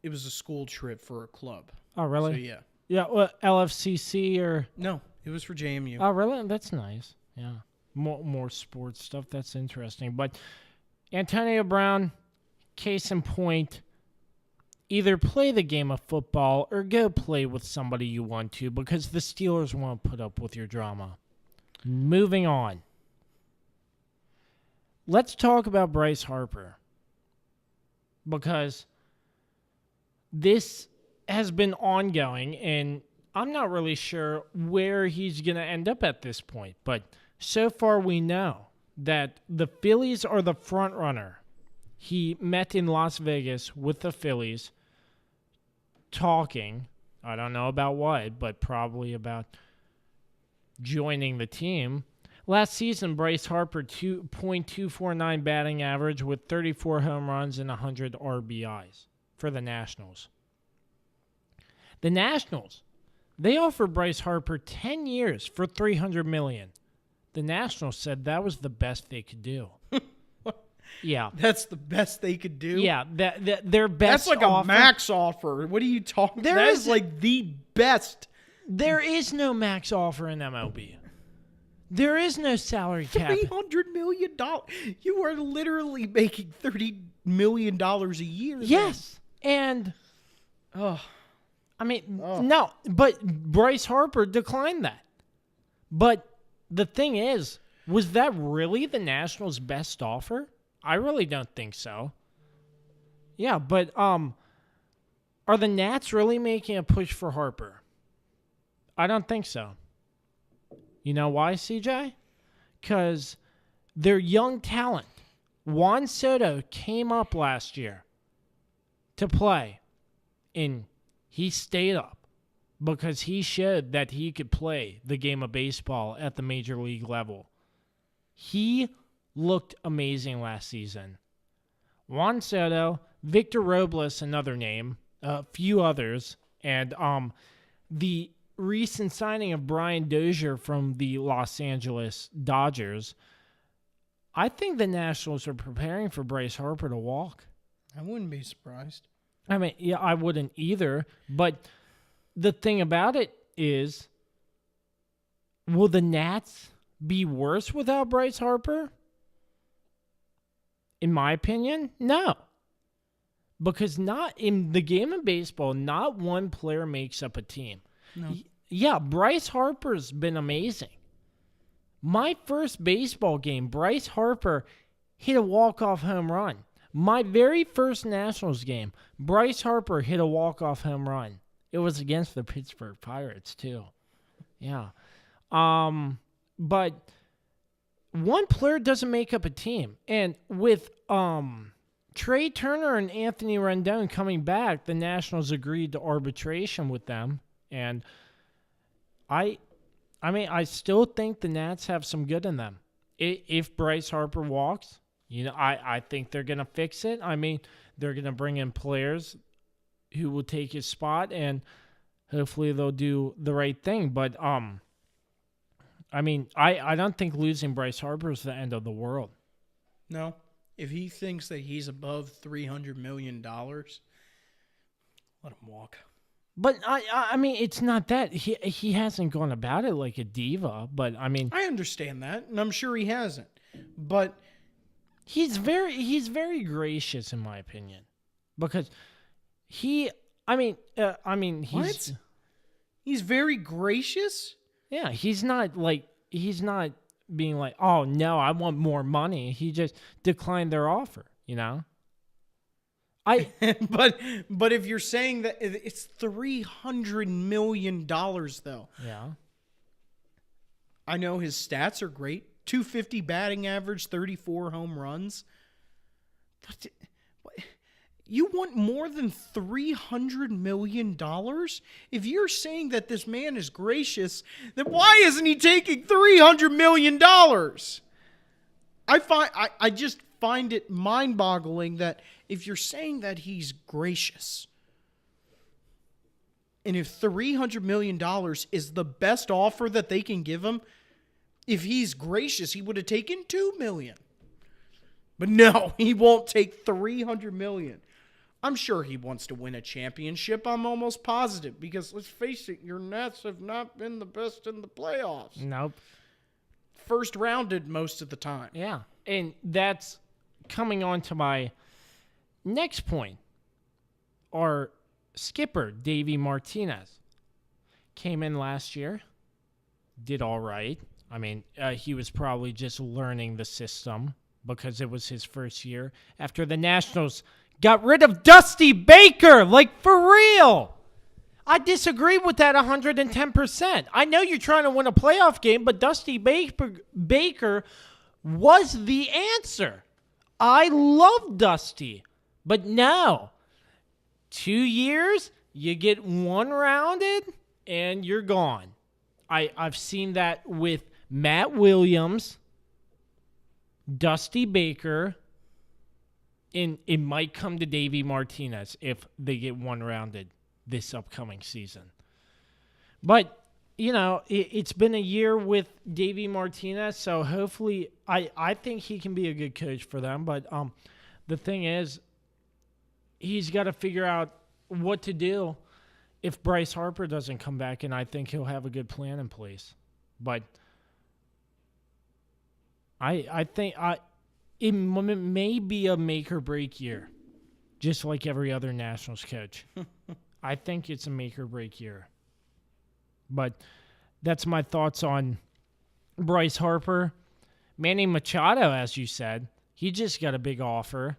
a school trip for a club. Oh, really? So, yeah. Yeah, what, LFCC or? No, it was for JMU. Oh, really? That's nice. Yeah. More sports stuff. That's interesting. But Antonio Brown, case in point, either play the game of football or go play with somebody you want to because the Steelers won't put up with your drama. Moving on. Let's talk about Bryce Harper because this has been ongoing and I'm not really sure where he's going to end up at this point, but so far we know that the Phillies are the front runner. He met in Las Vegas with the Phillies talking, I don't know about what, but probably about joining the team. Last season, Bryce Harper, 2.249 batting average with 34 home runs and 100 RBIs for the Nationals. The Nationals, they offered Bryce Harper 10 years for $300 million. The Nationals said that was the best they could do. Yeah. That's the best they could do? Yeah, their best That's like offer. a max offer. What are you talking about? That is like the best. There is no max offer in MLB. There is no salary cap. $300 million. You are literally making $30 million a year. Yes. And, no, but Bryce Harper declined that. But the thing is, was that really the Nationals' best offer? I really don't think so. Yeah, but are the Nats really making a push for Harper? I don't think so. You know why, CJ? Because their young talent, Juan Soto, came up last year to play, and he stayed up because he showed that he could play the game of baseball at the major league level. He looked amazing last season. Juan Soto, Victor Robles, another name, a few others, and the recent signing of Brian Dozier from the Los Angeles Dodgers. I think the Nationals are preparing for Bryce Harper to walk. I wouldn't be surprised. I mean, yeah, I wouldn't either. But the thing about it is, will the Nats be worse without Bryce Harper? In my opinion, no. Because not in the game of baseball, not one player makes up a team. No. Yeah, Bryce Harper's been amazing. My first baseball game, Bryce Harper hit a walk-off home run. My very first Nationals game, Bryce Harper hit a walk-off home run. It was against the Pittsburgh Pirates, too. Yeah. But one player doesn't make up a team. And with Trey Turner and Anthony Rendon coming back, the Nationals agreed to arbitration with them. And I still think the Nats have some good in them. If Bryce Harper walks, I think they're going to fix it. I mean, they're going to bring in players who will take his spot, and hopefully they'll do the right thing. But, I don't think losing Bryce Harper is the end of the world. No. If he thinks that he's above $300 million, let him walk. But, I mean, it's not that. He hasn't gone about it like a diva, but, I mean... I understand that, and I'm sure he hasn't. But... He's very gracious, in my opinion. Because he's... What? He's very gracious? Yeah, he's not being like, oh, no, I want more money. He just declined their offer, But if you're saying that it's $300 million, though. Yeah. I know his stats are great. 250 batting average, 34 home runs. But you want more than $300 million? If you're saying that this man is gracious, then why isn't he taking $300 million? I just find it mind-boggling that if you're saying that he's gracious, and if $300 million is the best offer that they can give him, if he's gracious, he would have taken $2 million. But no, he won't take $300 million. I'm sure he wants to win a championship. I'm almost positive because, let's face it, your Nats have not been the best in the playoffs. Nope. First rounded most of the time. Yeah, and that's coming on to my next point. Our skipper, Davey Martinez, came in last year, did all right. I mean, he was probably just learning the system because it was his first year after the Nationals got rid of Dusty Baker, like for real. I disagree with that 110%. I know you're trying to win a playoff game, but Dusty Baker was the answer. I love Dusty, but no. 2 years, you get one rounded, and you're gone. I've seen that with Matt Williams, Dusty Baker, and it might come to Davey Martinez if they get one rounded this upcoming season. But, it's been a year with Davey Martinez, so hopefully I think he can be a good coach for them. But the thing is, he's got to figure out what to do if Bryce Harper doesn't come back, and I think he'll have a good plan in place. But I think it may be a make-or-break year, just like every other Nationals coach. I think it's a make-or-break year. But that's my thoughts on Bryce Harper. Manny Machado, as you said, he just got a big offer.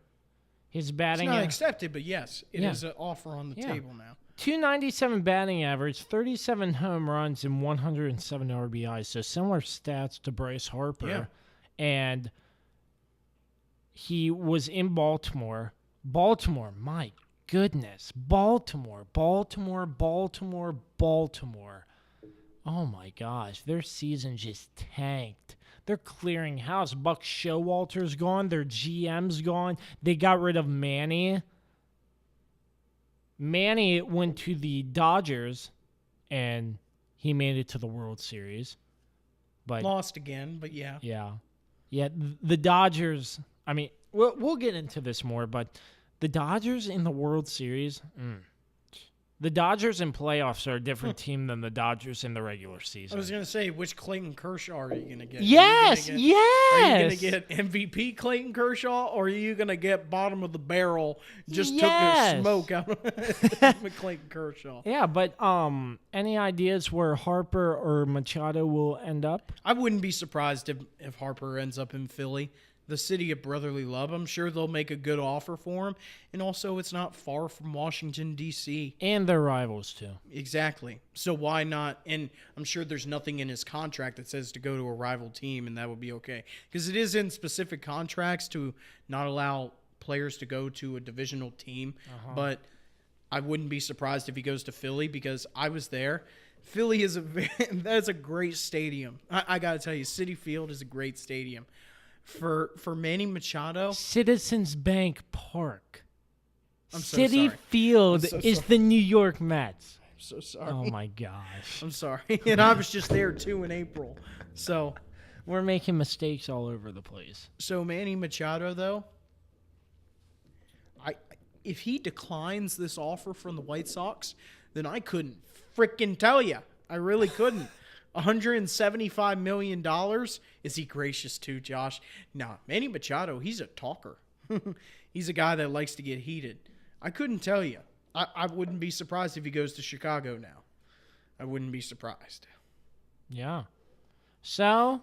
His batting... It's not accepted, but yes, it is an offer on the table now. 297 batting average, 37 home runs, and 107 RBIs. So similar stats to Bryce Harper. Yeah. And he was in Baltimore. Baltimore, my goodness. Baltimore. Oh, my gosh. Their season just tanked. They're clearing house. Buck Showalter's gone. Their GM's gone. They got rid of Manny. Manny went to the Dodgers, and he made it to the World Series. But lost again, but yeah. Yeah. Yeah, the Dodgers, I mean, we'll get into this more, but the Dodgers in the World Series, the Dodgers in playoffs are a different team than the Dodgers in the regular season. I was going to say, which Clayton Kershaw are you going to get? Yes, Are you going to yes. get MVP Clayton Kershaw, or are you going to get bottom of the barrel, just took Yes. the smoke out of Clayton Kershaw? Yeah, but any ideas where Harper or Machado will end up? I wouldn't be surprised if Harper ends up in Philly, the city of brotherly love. I'm sure they'll make a good offer for him. And also, it's not far from Washington, D.C. And their rivals, too. Exactly. So why not? And I'm sure there's nothing in his contract that says to go to a rival team, and that would be okay. Because it is in specific contracts to not allow players to go to a divisional team. But I wouldn't be surprised if he goes to Philly, because I was there. Philly is that's a great stadium. I got to tell you, Citi Field is a great stadium. For Manny Machado, Citizens Bank Park. I'm so Citi sorry. Field I'm so is sorry. the New York Mets. I'm so sorry. Oh, my gosh. I'm sorry. And I was just there, too, in April. So We're making mistakes all over the place. Manny Machado, though, if he declines this offer from the White Sox, then I couldn't freaking tell you. I really couldn't. $175 million. Is he gracious too, Josh? No, Manny Machado, he's a talker. He's a guy that likes to get heated. I couldn't tell you. I wouldn't be surprised if he goes to Chicago now. I wouldn't be surprised. Yeah. So,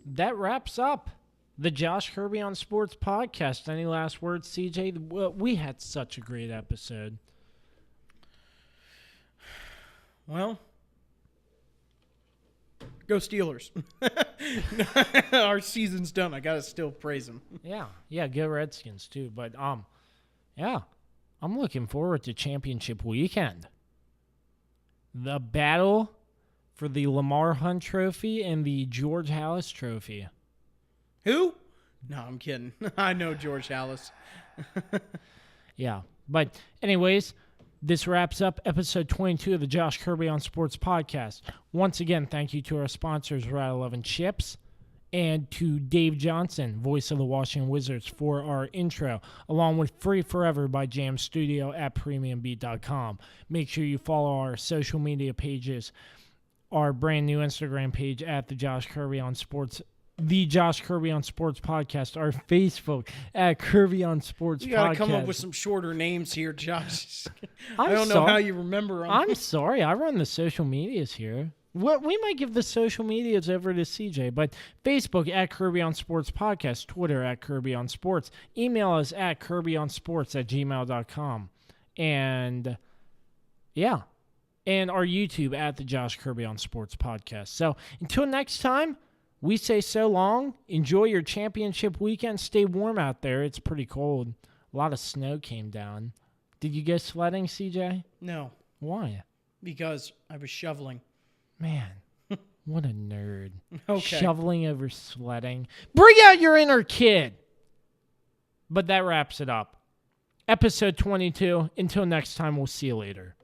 that wraps up the Josh Kirby on Sports podcast. Any last words, CJ? Well, we had such a great episode. Well, go Steelers. Our season's done. I got to still praise them. Yeah, go Redskins too. But yeah, I'm looking forward to championship weekend. The battle for the Lamar Hunt Trophy and the George Halas Trophy. Who? No, I'm kidding. I know George Halas. Yeah, but anyways, this wraps up episode 22 of the Josh Kirby on Sports podcast. Once again, thank you to our sponsors, Route 11 Chips, and to Dave Johnson, voice of the Washington Wizards, for our intro, along with Free Forever by Jam Studio at premiumbeat.com. Make sure you follow our social media pages, our brand new Instagram page at the Josh Kirby on Sports podcast, our Facebook at Kirby on Sports podcast. You got to come up with some shorter names here, Josh. I don't know how you remember them. I'm sorry. I run the social medias here. We might give the social medias over to CJ, but Facebook at Kirby on Sports podcast, Twitter at Kirby on Sports, email us at kirbyonsports@gmail.com, and yeah, and our YouTube at the Josh Kirby on Sports podcast. So until next time, we say so long. Enjoy your championship weekend. Stay warm out there. It's pretty cold. A lot of snow came down. Did you go sledding, CJ? No, Why? because I was shoveling. Man, what a nerd. Okay. Shoveling over sledding. Bring out your inner kid. But that wraps it up. Episode 22. Until next time, we'll see you later.